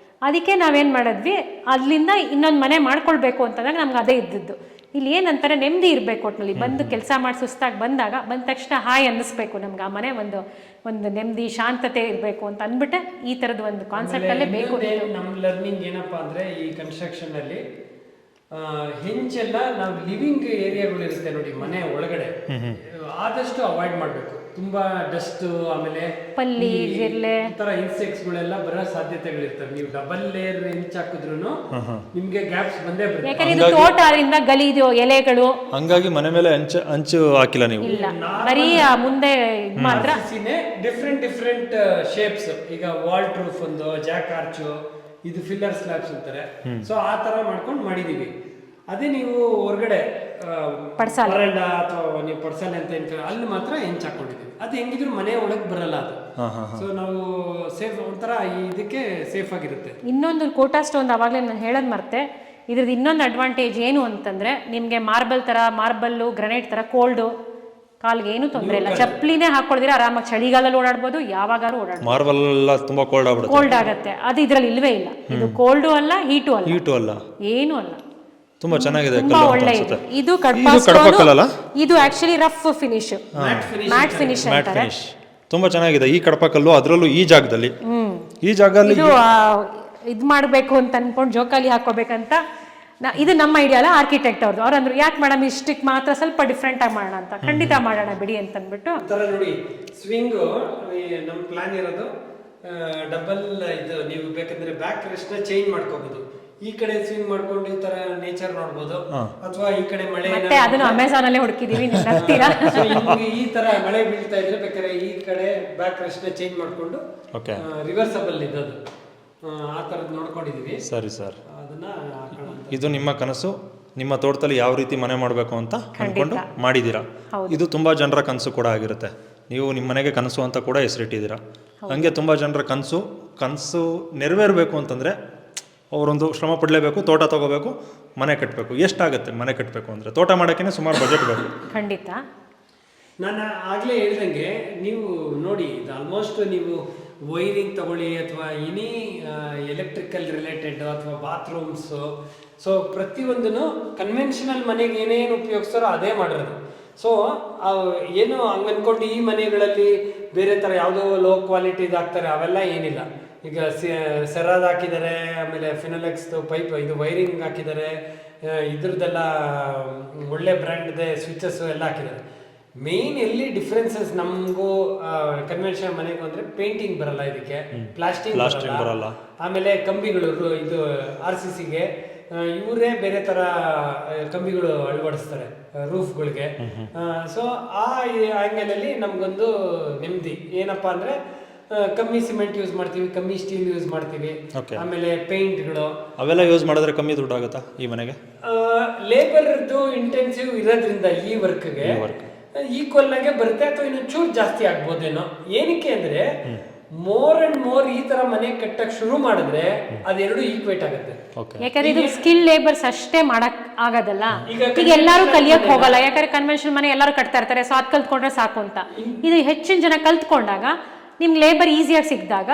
ಅದಕ್ಕೆ ನಾವೇನು ಮಾಡಿದ್ವಿ, ಅಲ್ಲಿಂದ ಇನ್ನೊಂದು ಮನೆ ಮಾಡ್ಕೊಳ್ಬೇಕು ಅಂತಂದಾಗ ನಮ್ಗೆ ಅದೇ ಇದ್ದಿದ್ದು. ಇಲ್ಲಿ ಏನಂತಾರೆ, ನೆಮ್ಮದಿ ಇರಬೇಕು. ಒಟ್ಟಿನಲ್ಲಿ ಬಂದು ಕೆಲಸ ಮಾಡಿ ಸುಸ್ತಾಗಿ ಬಂದ ತಕ್ಷಣ ಹಾಯ್ ಅನ್ನಿಸ್ಬೇಕು ನಮ್ಗೆ. ಆ ಮನೆ ಒಂದು ನೆಮ್ಮದಿ ಶಾಂತತೆ ಇರಬೇಕು ಅಂತ ಅಂದ್ಬಿಟ್ಟೆ ಈ ಥರದ ಒಂದು ಕಾನ್ಸೆಪ್ಟ್ ಅಲ್ಲೇ ಬೇಕು. ನಮ್ಮ ಲರ್ನಿಂಗ್ ಏನಪ್ಪಾ ಅಂದ್ರೆ, ಈ ಕನ್ಸ್ಟ್ರಕ್ಷನ್ ಅಲ್ಲಿ ಹೆಂಚೆಲ್ಲ ನಾವು ಲಿವಿಂಗ್ ಏರಿಯಾಗಳಿರುತ್ತೆ ನೋಡಿ ಮನೆ ಒಳಗಡೆ, ಆದಷ್ಟು ಅವಾಯ್ಡ್ ಮಾಡಬೇಕು. ತುಂಬಾ ಡಸ್ಟ್, ಆಮೇಲೆ ಪಲ್ಲಿ ಜಿರ್ಲೆ ತರ ಇನ್ಸೆಕ್ಟ್ಸ್ಗಳೆಲ್ಲ ಬರೋ ಸಾಧ್ಯತೆಗಳಿರ್ತವೆ. ನೀವು ಡಬಲ್ ಲೇಯರ್ ಹೆಂಚ್ ಹಾಕಿದ್ರು ನಿಮ್ಗೆ ಗ್ಯಾಪ್ಸ್ ಬಂದೇ ಬರುತ್ತೆ. ಯಾಕಂದ್ರೆ ಇದು ತೋಟ, ಅದರಿಂದ ಗಲೀಜು ಎಲೆಗಳು, ಹಂಗಾಗಿ ಮನೆ ಮೇಲೆ ಅಂಚು ಹಾಕಿಲ್ಲ ನೀವು. ಇಲ್ಲ, ಬರೀ ಮುಂದೆ ಮಾತ್ರ ಡಿಫ್ರೆಂಟ್ ಶೇಪ್ಸ್. ಈಗ ವಾಲ್ ರೂಫ್ ಒಂದು, ಜಾಕ್ ಆರ್ಚು, ಇದು ಫಿಲ್ಲರ್ ಸ್ಲ್ಯಾಬ್ಸ್ ಅಂತಾರೆ. ಸೊ ಆ ತರ ಮಾಡ್ಕೊಂಡು ಮಾಡಿದೀವಿ. ಅದೇ ನೀವು ಹೊರಗಡೆ ಬರಂಡ ಅಥವಾ ನೀವು ಪಡ್ಸಾಲೆ ಅಂತ ಹೇಳ್ತಾರೆ, ಅಲ್ಲಿ ಮಾತ್ರ ಹೆಂಚ್ ಹಾಕೊಂಡಿದ್ದೀವಿ. ಅದು ಹೆಂಗಿದ್ರು ಮನೆ ಒಳಗೆ ಬರಲ್ಲ ಅದು. ಸೊ ನಾವು ಸೇಫ್ ಒಂಥರ ಇದಕ್ಕೆ ಸೇಫ್ ಆಗಿರುತ್ತೆ. ಇನ್ನೊಂದು ಕೋಟಾ ಸ್ಟೋನ್ ಅವಾಗಲೇ ನಾನು ಹೇಳೋದು ಮರ್ತೆ, ಇದ್ರದ್ದು ಇನ್ನೊಂದು ಅಡ್ವಾಂಟೇಜ್ ಏನು ಅಂತಂದ್ರೆ, ನಿಮಗೆ ಮಾರ್ಬಲ್ಲು ಗ್ರನೈಟ್ ತರ ಕೋಲ್ಡು, ಕಾಲ್ಗೆ ಏನು ತೊಂದರೆ ಇಲ್ಲ. ಚಪ್ಪಲಿನೇ ಹಾಕೊಳ್ದಿರ ಆರಾಮಾಗಿ ಚಳಿಗಾಲಲ್ಲಿ ಓಡಾಡ್ಬೋದು, ಯಾವಾಗಾರು ಓಡಾಡ್ಬೋದು. ಮಾರ್ಬಲ್ ಎಲ್ಲ ತುಂಬಾ ಕೋಲ್ಡ್ ಆಗುತ್ತೆ, ಅದು ಇದ್ರಲ್ಲಿ ಇಲ್ವೇ ಇಲ್ಲ. ಇದು ಕೋಲ್ಡು ಅಲ್ಲ, ಹೀಟು ಅಲ್ಲ, ಏನು ಅಲ್ಲ. ತುಂಬಾ ಚೆನ್ನಾಗಿದೆ, ತುಂಬಾ ಒಳ್ಳೆ ಇದೆ. ಇದು ಕಡಪ, ಇದು actually rough finish, mat finish ಅಂತಾರೆ. ತುಂಬಾ ಚೆನ್ನಾಗಿದೆ ಈ ಕಡಪ ಕಲ್ಲು, ಅದರಲ್ಲೂ ಈ ಜಾಗದಲ್ಲಿ. ಇದು ಮಾಡಬೇಕು ಅಂತ ಅನ್ಕೊಂಡು ಜೋಕಾಲಿ ಹಾಕೋಬೇಕಂತ. ಇದು ನಮ್ಮ ಐಡಿಯಾ ಅಲ್ಲ, ಆರ್ಕಿಟೆಕ್ಟ್ ಅವ್ರು ಅಂದ್ರು, ಯಾಕೆ ಮೇಡಮ್ ಇಷ್ಟಕ್ಕೆ ಮಾತ್ರ ಸ್ವಲ್ಪ ಡಿಫ್ರೆಂಟ್ ಆಗಿ ಮಾಡೋಣ ಅಂತ. ಖಂಡಿತ ಮಾಡೋಣ ಬಿಡಿ ಅಂತ ಅಂದ್ಬಿಟ್ಟು. ನೋಡಿ ಸ್ವಿಂಗು ನಮ್ಮ ಪ್ಲಾನ್ ಇರೋದು ಡಬಲ್. ಇದು ನೀವು ಬೇಕಂದ್ರೆ ಬ್ಯಾಕ್ ರೆಸ್ಟ್ ಚೇಂಜ್ ಮಾಡ್ಕೋಬಹುದು. ಈ ಕಡೆ ಸ್ವಿಂಗ್ ಮಾಡ್ಕೊಂಡು ಈ ತರ ನೇಚರ್ ನೋಡ್ಬೋದು, ಅಥವಾ ಈ ಕಡೆ ಮಳೆ, ಮತ್ತೆ ಅದನ್ನು ಅಮೆಝಾನ್ ಅಲ್ಲೇ ಹುಡುಕಿದೀವಿ. ಈ ತರ ಮಳೆ ಬೀಳ್ತಾ ಇದ್ರೆ ಬೇಕಾದ್ರೆ ಈ ಕಡೆ ಬ್ಯಾಕ್ ರೆಸ್ಟ್ ಚೇಂಜ್ ಮಾಡ್ಕೊಂಡು ರಿವರ್ಸಬಲ್ ಇದ್ದದು ಆ ತರದ್ ನೋಡ್ಕೊಂಡಿದೀವಿ. ಸರಿ ಸರ್, ಇದು ನಿಮ್ಮ ಕನಸು. ನಿಮ್ಮ ತೋಟದಲ್ಲಿ ಯಾವ ರೀತಿ ಮನೆ ಮಾಡಬೇಕು ಅಂತ ಅನ್ಕೊಂಡು ಮಾಡಿದ್ದೀರಾ. ಇದು ತುಂಬಾ ಜನರ ಕನಸು ಕೂಡ ಆಗಿರುತ್ತೆ. ನೀವು ನಿಮ್ಮ ಮನೆಗೆ ಕನಸು ಅಂತ ಕೂಡ ಹೆಸರಿಟ್ಟಿದ್ದೀರಾ. ಹಂಗೆ ತುಂಬಾ ಜನರ ಕನಸು ನೆರವೇರಬೇಕು ಅಂತಂದ್ರೆ ಅವರೊಂದು ಶ್ರಮ ಪಡಲೇಬೇಕು. ತೋಟ ತಗೋಬೇಕು, ಮನೆ ಕಟ್ಟಬೇಕು. ಎಷ್ಟಾಗುತ್ತೆ ಮನೆ ಕಟ್ಟಬೇಕು ಅಂದರೆ? ತೋಟ ಮಾಡೋಕ್ಕೇ ಸುಮಾರು ಬಜೆಟ್ ಬೇಕು. ಖಂಡಿತ. ನಾನು ಆಗಲೇ ಹೇಳ್ದಂಗೆ, ನೀವು ನೋಡಿ ಇದು ಆಲ್ಮೋಸ್ಟ್ ನೀವು ವೈರಿಂಗ್ ತಗೊಳ್ಳಿ ಅಥವಾ ಎನಿ ಎಲೆಕ್ಟ್ರಿಕಲ್ ರಿಲೇಟೆಡ್ ಅಥವಾ ಬಾತ್ರೂಮ್ಸು, ಸೊ ಪ್ರತಿಯೊಂದನ್ನು ಕನ್ವೆನ್ಷನಲ್ ಮನೆಗೆ ಏನೇನು ಉಪಯೋಗಿಸ್ತಾರೋ ಅದೇ ಮಾಡಿರೋದು. ಸೊ ಏನು ಹಂಗೆ ಅನ್ಕೊಂಡು ಈ ಮನೆಗಳಲ್ಲಿ ಬೇರೆ ಥರ ಯಾವುದೋ ಲೋ ಕ್ವಾಲಿಟಿದು ಹಾಕ್ತಾರೆ ಅವೆಲ್ಲ ಏನಿಲ್ಲ. ಈಗ ಸೆರಾದ್ ಹಾಕಿದ್ದಾರೆ, ಆಮೇಲೆ ಫಿನೋಲೆಕ್ಸ್ದು ಪೈಪ್ ಇದು ವೈರಿಂಗ್ ಹಾಕಿದ್ದಾರೆ, ಇದ್ರದ್ದೆಲ್ಲ ಒಳ್ಳೆ ಬ್ರ್ಯಾಂಡ್ದೆ ಸ್ವಿಚಸ್ ಎಲ್ಲ ಹಾಕಿದ್ದಾರೆ. ಮೇನ್ ಎಲ್ಲಿ ಡಿಫ್ರೆನ್ಸಸ್ ನಮಗೂ ಕನ್ವೆನ್ಷನಲ್ ಮನೆಗೂ ಅಂದರೆ ಪೇಂಟಿಂಗ್ ಬರಲ್ಲ, ಇದಕ್ಕೆ ಪ್ಲಾಸ್ಟಿಕ್ ಬರಲ್ಲ, ಆಮೇಲೆ ಕಂಬಿಗಳು ಇದು RCCಗೆ ಇವರೇ ಬೇರೆ ಥರ ಕಂಬಿಗಳು ಅಳವಡಿಸ್ತಾರೆ ರೂಫ್ಗಳಿಗೆ. ಸೊ ಆ ಆ್ಯಂಗಲಲ್ಲಿ ನಮಗೊಂದು ನೆಮ್ಮದಿ ಏನಪ್ಪ ಅಂದರೆ ಕಮ್ಮಿ ಸಿಮೆಂಟ್ ಯೂಸ್ ಮಾಡ್ತೀವಿ, ಕಮ್ಮಿ ಸ್ಟೀಲ್ ಯೂಸ್ ಮಾಡ್ತೀವಿ, ಆಮೇಲೆ ಪೇಂಟ್ಗಳು ಅವೆಲ್ಲ ಯೂಸ್ ಮಾಡಿದ್ರೆ ಕಮ್ಮಿ ದುಡ್ಡು ಆಗುತ್ತಾ ಈ ಮನೆಗೆ? ಲೇಬರ್ದು ಇಂಟೆನ್ಸಿವ್ ಇರೋದ್ರಿಂದ ಈ ವರ್ಕ್ಗೆ ಈಕ್ವಲ್ ಆಗಿ ಬರುತ್ತೆ, ಅಥವಾ ಇನ್ನು ಚೂರು ಜಾಸ್ತಿ ಆಗ್ಬೋದೇನೋ. ಏನಕ್ಕೆ ಅಂದ್ರೆ ಮೋರ್ ಅಂಡ್ ಮೋರ್ ಈ ತರ ಮನೆ ಕಟ್ಟಕ್ ಶುರು ಮಾಡಿದ್ರೆ ಅದೆರಡು ಈಕ್ವೇಟ್ ಆಗುತ್ತೆ. ಯಾಕಂದ್ರೆ ಇದು ಸ್ಕಿಲ್ ಲೇಬರ್ಸ್ ಅಷ್ಟೇ ಮಾಡಕ್ ಆಗೋದಲ್ಲ, ಈಗ ಎಲ್ಲಾರು ಕಲಿಯಕ್ ಹೋಗಲ್ಲ. ಯಾಕಂದ್ರೆ ಕನ್ವೆನ್ಷನಲ್ ಮನೆ ಎಲ್ಲರೂ ಕಟ್ತಾ ಇರ್ತಾರೆ, ಸೊ ಅದ್ ಕಲ್ತ್ಕೊಂಡ್ರೆ ಸಾಕು ಅಂತ. ಇದು ಹೆಚ್ಚಿನ ಜನ ಕಲ್ತ್ಕೊಂಡಾಗ ನಿಮ್ಗೆ ಲೇಬರ್ ಈಸಿಯಾಗಿ ಸಿಕ್ಕಿದಾಗ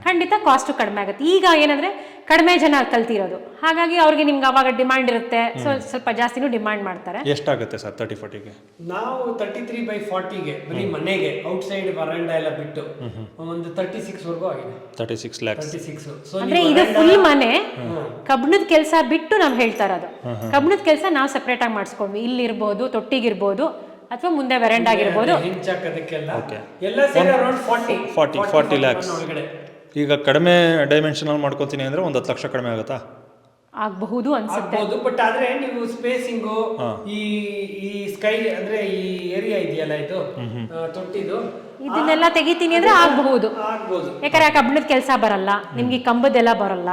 ಖಂಡಿತ ಕಾಸ್ಟು ಕಡಿಮೆ ಆಗುತ್ತೆ. ಈಗ ಏನಂದ್ರೆ ಕಡಿಮೆ ಜನ ಕಲ್ತಿರೋದು, ಹಾಗಾಗಿ ಅವ್ರಿಗೆ ನಿಮ್ಗೆ ಅವಾಗ ಡಿಮಾಂಡ್ ಇರುತ್ತೆ, ಸೊ ಸ್ವಲ್ಪ ಜಾಸ್ತಿನೂ ಡಿಮಾಂಡ್ ಮಾಡ್ತಾರೆ. ಎಷ್ಟಾಗುತ್ತೆ ಸರ್ 30-40ಗೆ? ನಾವು 33/40ಗೆ ಬರೀ ಮನೆಗೆ ಔಟ್ಸೈಡ್ ವರಾಂಡ ಎಲ್ಲ ಬಿಟ್ಟು ಒಂದು 36 ವರೆಗೂ ಆಗಿದೆ. 36 lakhs. 36. ಅಂದ್ರೆ ಇದು ಫುಲ್ ಮನೆ ಕಬ್ಬಣದ ಕೆಲಸ ಬಿಟ್ಟು ನಾವು ಹೇಳ್ತಾ ಇರೋದು. ಕಬ್ಬಣದ ಕೆಲಸ ನಾವು ಸೆಪರೇಟ್ ಆಗಿ ಮಾಡಿಸ್ಕೊಂಡ್ವಿ. ಇಲ್ಲಿರ್ಬೋದು, ತೊಟ್ಟಿಗಿರ್ಬೋದು, ಅಥವಾ ಮುಂದೆ ವೆರಂಡ ಆಗಿರ್ಬೋದು. ಎಲ್ಲ ಸೇರಿ ಅರೌಂಡ್ 40 lakhs. ಈಗ ಕಡಿಮೆ ಡೈಮೆನ್ಷನಲ್ ಮಾಡ್ಕೊತೀನಿ ಅಂದ್ರೆ 1 10 ಲಕ್ಷ ಕಡಿಮೆ ಆಗುತ್ತಾ? ಆಗಬಹುದು ಅನ್ಸುತ್ತೆ. ಬಟ್ ಆದ್ರೆ ನೀವು ಸ್ಪೇಸಿಂಗು ಈ ಸ್ಕೈ ಅಂದ್ರೆ ಈ ಏರಿಯಾ ಇದೆಯಲ್ಲ ಇದು ತೊಟ್ಟಿದು ಇದನ್ನೆಲ್ಲ ತೆಗಿತೀನಿ ಅಂದ್ರೆ ಆಗ್ಬಹುದು. ಯಾಕಂದ್ರೆ ಕಬ್ಬಣದ ಕೆಲಸ ಬರಲ್ಲ ನಿಮ್ಗೆ, ಕಂಬದೆಲ್ಲ ಬರಲ್ಲ,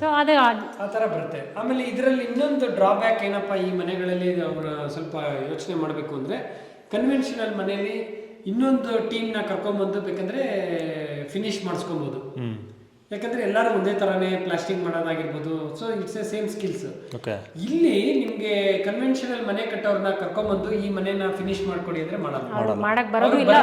ಸೊ ಅದು ಆ ತರ ಬರುತ್ತೆ. ಆಮೇಲೆ ಇದರಲ್ಲಿ ಇನ್ನೊಂದು ಡ್ರಾಬ್ಯಾಕ್ ಏನಪ್ಪ ಈ ಮನೆಗಳಲ್ಲಿ ಅವ್ರ ಸ್ವಲ್ಪ ಯೋಚನೆ ಮಾಡಬೇಕು ಅಂದ್ರೆ, ಕನ್ವೆನ್ಷನಲ್ ಮನೆಯಲ್ಲಿ ಇನ್ನೊಂದು ಟೀಮ್ನ ಕರ್ಕೊಂಡ್ಬಂದು ಬೇಕಂದ್ರೆ ಫಿನಿಶ್ ಮಾಡಿಸ್ಕೊಬೋದು. ಯಾಕಂದ್ರೆ ಎಲ್ಲರೂ ಒಂದೇ ತರಾನೇ ಪ್ಲಾಸ್ಟಿಂಗ್ ಮಾಡೋದಾಗಿರ್ಬೋದು, so it's A same skills. ಇಲ್ಲಿ ನಿಮ್ಗೆ ಕನ್ವೆನ್ಷನಲ್ ಮನೆ ಕಟ್ಟೋರ್ನ ಕರ್ಕೊಂಡ್ಬಂದು ಈ ಮನೆನ ಫಿನಿಶ್ ಮಾಡ್ಕೊಡಿ ಅಂದ್ರೆ ಮಾಡಕ್ ಬರೋದು ಇಲ್ಲ.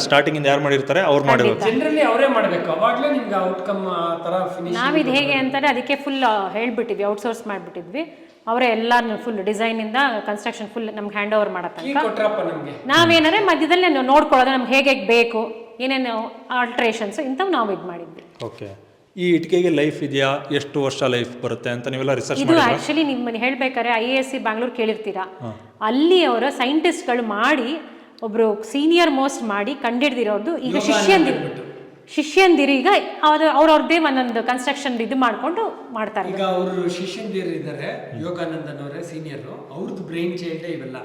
ಸ್ಟಾರ್ಟಿಂಗ್ ಇಂದ ಯಾರು ಮಾಡಿರ್ತಾರೆ ಅವ್ರು ಮಾಡಬೇಕು, ಜನರಲಿ ಅವರೇ ಮಾಡಬೇಕು, ಅವಾಗ್ಲೇ ನಿಮ್ಗೆ ಔಟ್ಕಮ್ ತರ ಫಿನಿಶ್. ನಾವಿದ್ ಹೇಗೆ ಅಂತಾರೆ ಅದಕ್ಕೆ ಫುಲ್ ಹೇಳ್ಬಿಟ್ಟಿದ್ವಿ, ಔಟ್ಸೋರ್ಸ್ ಮಾಡ್ಬಿಟ್ಟಿದ್ವಿ. ಅವರೇ ಎಲ್ಲಾನು ಫುಲ್ ಡಿಸೈನ್ ಇಂದ ಕನ್ಸ್ಟ್ರಕ್ಷನ್ ಫುಲ್ ನಮ್ಗೆ ಹ್ಯಾಂಡ್ ಓವರ್ ಮಾಡತ್ತ. ನಾವೇನಾದ್ರೆ ಮಧ್ಯದಲ್ಲಿ ನೋಡ್ಕೊಳ್ಳೋದು ನಮ್ಗೆ ಹೇಗೆ ಬೇಕು, ಏನೇನು ಆಲ್ಟ್ರೇಷನ್ಸ್ ಇಂಥವು ನಾವು ಇದು ಮಾಡಿದ್ವಿ. ಓಕೆ. ಈ ಇಟ್ಟಿಗೆಗೆ ಲೈಫ್ ಇದೆಯಾ, ಎಷ್ಟು ವರ್ಷ ಲೈಫ್ ಬರುತ್ತೆ ಅಂತ ನೀವೆಲ್ಲ ರಿಸರ್ಚ್ ಮಾಡಿದ್ರಾ? ಇದು ಆಕ್ಚುಲಿ ನಿಮ್ಮನ್ನ ಹೇಳ್ಬೇಕಾದ್ರೆ IASC ಬ್ಯಾಂಗ್ಳೂರ್ ಕೇಳಿರ್ತೀರಾ, ಅಲ್ಲಿ ಅವರ ಸೈಂಟಿಸ್ಟ್ಗಳು ಮಾಡಿ ಒಬ್ರು ಸೀನಿಯರ್ ಮೋಸ್ಟ್ ಮಾಡಿ ಕಂಡಿಡ್ದಿರೋದು. ಈಗ ಶಿಷ್ಯಂದಿರು ಈಗ ಅವ್ರವ್ರದ್ದೇ ಒಂದೊಂದು ಕನ್ಸ್ಟ್ರಕ್ಷನ್ ಇದು ಮಾಡ್ಕೊಂಡು ಮಾಡ್ತಾರೆ. ಈಗ ಅವರು ಶಿಷ್ಯಂದಿರು ಇದ್ದಾರೆ, ಯೋಗಾನಂದನ್ ಅವರೇ ಸೀನಿಯರ್, ಅವ್ರದ್ದು ಬ್ರೈನ್ ಚೈಲ್ಡ್ ಇವೆಲ್ಲ.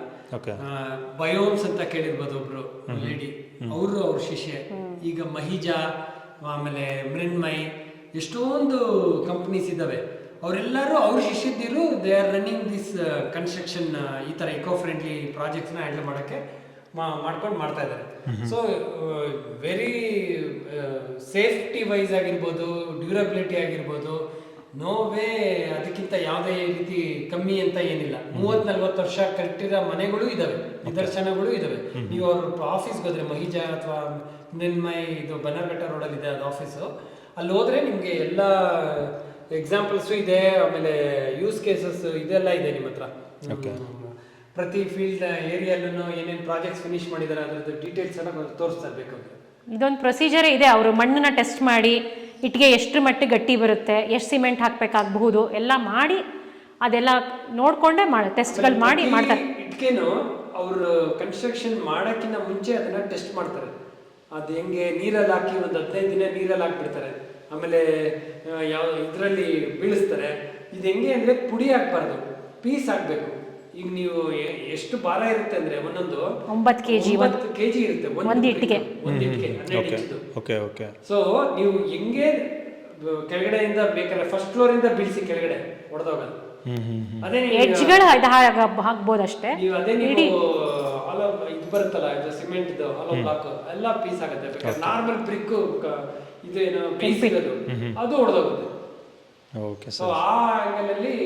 ಬಯೋಮ್ಸ್ ಅಂತ ಕೇಳಿರ್ಬೋದು, ಒಬ್ರು ಲೇಡಿ, ಅವರು ಅವ್ರ ಶಿಷ್ಯ. ಈಗ ಮಹಿಜಾ, ಆಮೇಲೆ ಮೃಣ್ಮಯ್, ಎಷ್ಟೊಂದು ಕಂಪ್ನೀಸ್ ಇದಾವೆ. ಅವರೆಲ್ಲರೂ ಅವ್ರ ಶಿಷ್ಯದಿರು, they are running this construction, ಈ ತರ ಇಕೋ ಫ್ರೆಂಡ್ಲಿ ಪ್ರಾಜೆಕ್ಟ್ಸ್ನ ಹ್ಯಾಂಡಲ್ ಮಾಡೋಕ್ಕೆ ಮಾಡ್ಕೊಂಡು ಮಾಡ್ತಾ ಇದ್ದಾರೆ. ಸೊ ವೆರಿ ಸೇಫ್ಟಿ ವೈಸ್ ಆಗಿರ್ಬೋದು, ಡ್ಯೂರಬಿಲಿಟಿ ಆಗಿರ್ಬೋದು, ನೋ ವೇ ಅದಕ್ಕಿಂತ ಯಾವುದೇ ರೀತಿ ಕಮ್ಮಿ ಅಂತ ಏನಿಲ್ಲ. 30-40 ವರ್ಷ ಕಟ್ಟಿರೋ ಮನೆಗಳು ಇದಾವೆ, ನಿದರ್ಶನಗಳು ಇದಾವೆ. ನೀವು ಅವ್ರ ಆಫೀಸ್ಗೆ ಹೋದ್ರೆ, ಮಹಿಜಾ ಅಥವಾ ಮೃಣ್ಮಯ್, ಇದು ಬನ್ನರ್ಘಟ್ಟ ರೋಡಲ್ಲಿ ಇದೆ ಅದು ಆಫೀಸು, ಅಲ್ಲಿ ಹೋದ್ರೆ ನಿಮಗೆ ಎಲ್ಲ ಎಕ್ಸಾಂಪಲ್ಸು ಇದೆ, ಆಮೇಲೆ ಯೂಸ್ ಕೇಸಸ್ ಇದೆಲ್ಲ ಇದೆ ನಿಮ್ಮ ಹತ್ರ. ಪ್ರತಿ ಫೀಲ್ಡ್ ಏರಿಯಲ್ಲೂ ಏನೇನು ಪ್ರಾಜೆಕ್ಟ್ಸ್ ಫಿನಿಶ್ ಮಾಡಿದ್ದಾರೆ ಅದರದ್ದು ಡೀಟೇಲ್ಸ್ ಎಲ್ಲ ತೋರಿಸ್ತಾ ಇರಬೇಕು. ಇದೊಂದು ಪ್ರೊಸೀಜರೇ ಇದೆ. ಅವರು ಮಣ್ಣನ್ನ ಟೆಸ್ಟ್ ಮಾಡಿ ಇಟ್ಟಿಗೆ ಎಷ್ಟು ಮಟ್ಟಿಗೆ ಗಟ್ಟಿ ಬರುತ್ತೆ, ಎಷ್ಟು ಸಿಮೆಂಟ್ ಹಾಕಬೇಕಾಗಬಹುದು ಎಲ್ಲ ಮಾಡಿ ಅದೆಲ್ಲ ನೋಡ್ಕೊಂಡೇ ಟೆಸ್ಟ್ಗಳು ಮಾಡಿ ಮಾಡ್ತಾರೆ. ಇಟ್ಕೇನು ಅವರು ಕನ್ಸ್ಟ್ರಕ್ಷನ್ ಮಾಡೋಕ್ಕಿಂತ ಮುಂಚೆ ಅದನ್ನ ಟೆಸ್ಟ್ ಮಾಡ್ತಾರೆ. ಅದು ಹೆಂಗೆ ನೀರಲ್ಲಿ ಹಾಕಿ ಒಂದು 15 ದಿನ ನೀರಲ್ಲಿ ಹಾಕ್ಬಿಡ್ತಾರೆ, ಆಮೇಲೆ ಯಾವ ಇದರಲ್ಲಿ ಬೀಳಿಸ್ತಾರೆ. ಇದು ಹೆಂಗೆ ಅಂದರೆ ಪುಡಿ ಹಾಕ್ಬಾರ್ದು, ಪೀಸ್ ಹಾಕಬೇಕು. ಈಗ ನೀವು ಎಷ್ಟು ಭಾರ ಇರುತ್ತೆ ಅಂದ್ರೆ ಒಂದೊಂದು 9 kg ಇರುತ್ತೆ ಒಂದು ಇಟ್ಟಿಗೆ 12 ಇಂಚು. ಸೊ ನೀವು ಹೆಂಗೆ ಕೆಳಗಡೆಯಿಂದ ಬೇಕಾದ್ರೆ ಫಸ್ಟ್ ಫ್ಲೋರ್ ಇಂದ ಬೀಳಿಸಿ ಕೆಳಗಡೆ ಹೊಡೆದೋಗಲ್ಲ, ಅದೇ ಎಡ್ಜ್ಗಳು ಹಾಕ್ಬೋದು ಅಷ್ಟೇ. ಅದೇ ನೀವು ಇದು ಬರುತ್ತಲ್ಲ, ಇದು ಸಿಮೆಂಟ್ ಹಾಲೋ ಬ್ಲಾಕ್ ಎಲ್ಲ ಪೀಸ್ ಆಗುತ್ತೆ. ಬೇಕಾದ್ರೆ ನಾರ್ಮಲ್ ಬ್ರಿಕ್ ಇದು ಏನೋ ಪೀಸ್ ಇರೋದು ಅದು ಹೊಡೆದೋಗುತ್ತೆ. ಸೊ ಆ ಆಂಗಲ್ ಅಲ್ಲಿ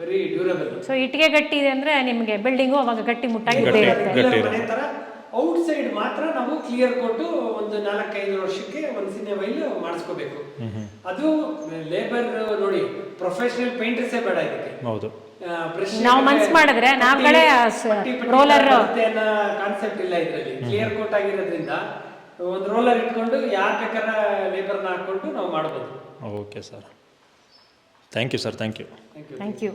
ವೆರಿ ಡ್ಯೂರಬಲ್. ಸೊ ಇಟ್ಟಿಗೆ ಗಟ್ಟಿ ಇದೆ ಅಂದ್ರೆ ನಿಮಗೆ ಬಿಲ್ಡಿಂಗು ಅವಾಗ ಗಟ್ಟಿ ಮುಟ್ಟಾಗಿ ಔಟ್ ಸೈಡ್ ಮಾತ್ರ ನಾವು ಕ್ಲಿಯರ್ ಕೊಟ್ಟು ಒಂದು 4-5 ವರ್ಷಕ್ಕೆ ಒಂದು ಸಿನೆವೈಲ್ ಮಾಡಿಸ್ಕೋಬೇಕು. ಅದು ಲೇಬರ್ ನೋಡಿ, ಪ್ರೊಫೆಷನಲ್ ಪೇಂಟರ್ಸೇ ಬೇಡ ಇದಕ್ಕೆ. ಹೌದು, ನಾವು ಮನ್ಸು ಮಾಡಿದ್ರೆ ನಾವುಗಳೇ ರೋಲರ್ ಕಾನ್ಸೆಪ್ಟ್ ಇಲ್ಲ ಇದರಲ್ಲಿ. ಕ್ಲಿಯರ್ ಕೋಟ್ ಆಗಿರೋದ್ರಿಂದ ಒಂದು ರೋಲರ್ ಇಟ್ಕೊಂಡು ಯಾರು ಬೇಕಾದ್ರೆ ಲೇಬರ್ನ ಹಾಕೊಂಡು ನಾವು ಮಾಡ್ಬೋದು. Okay sir, thank you sir, thank you. Thank you.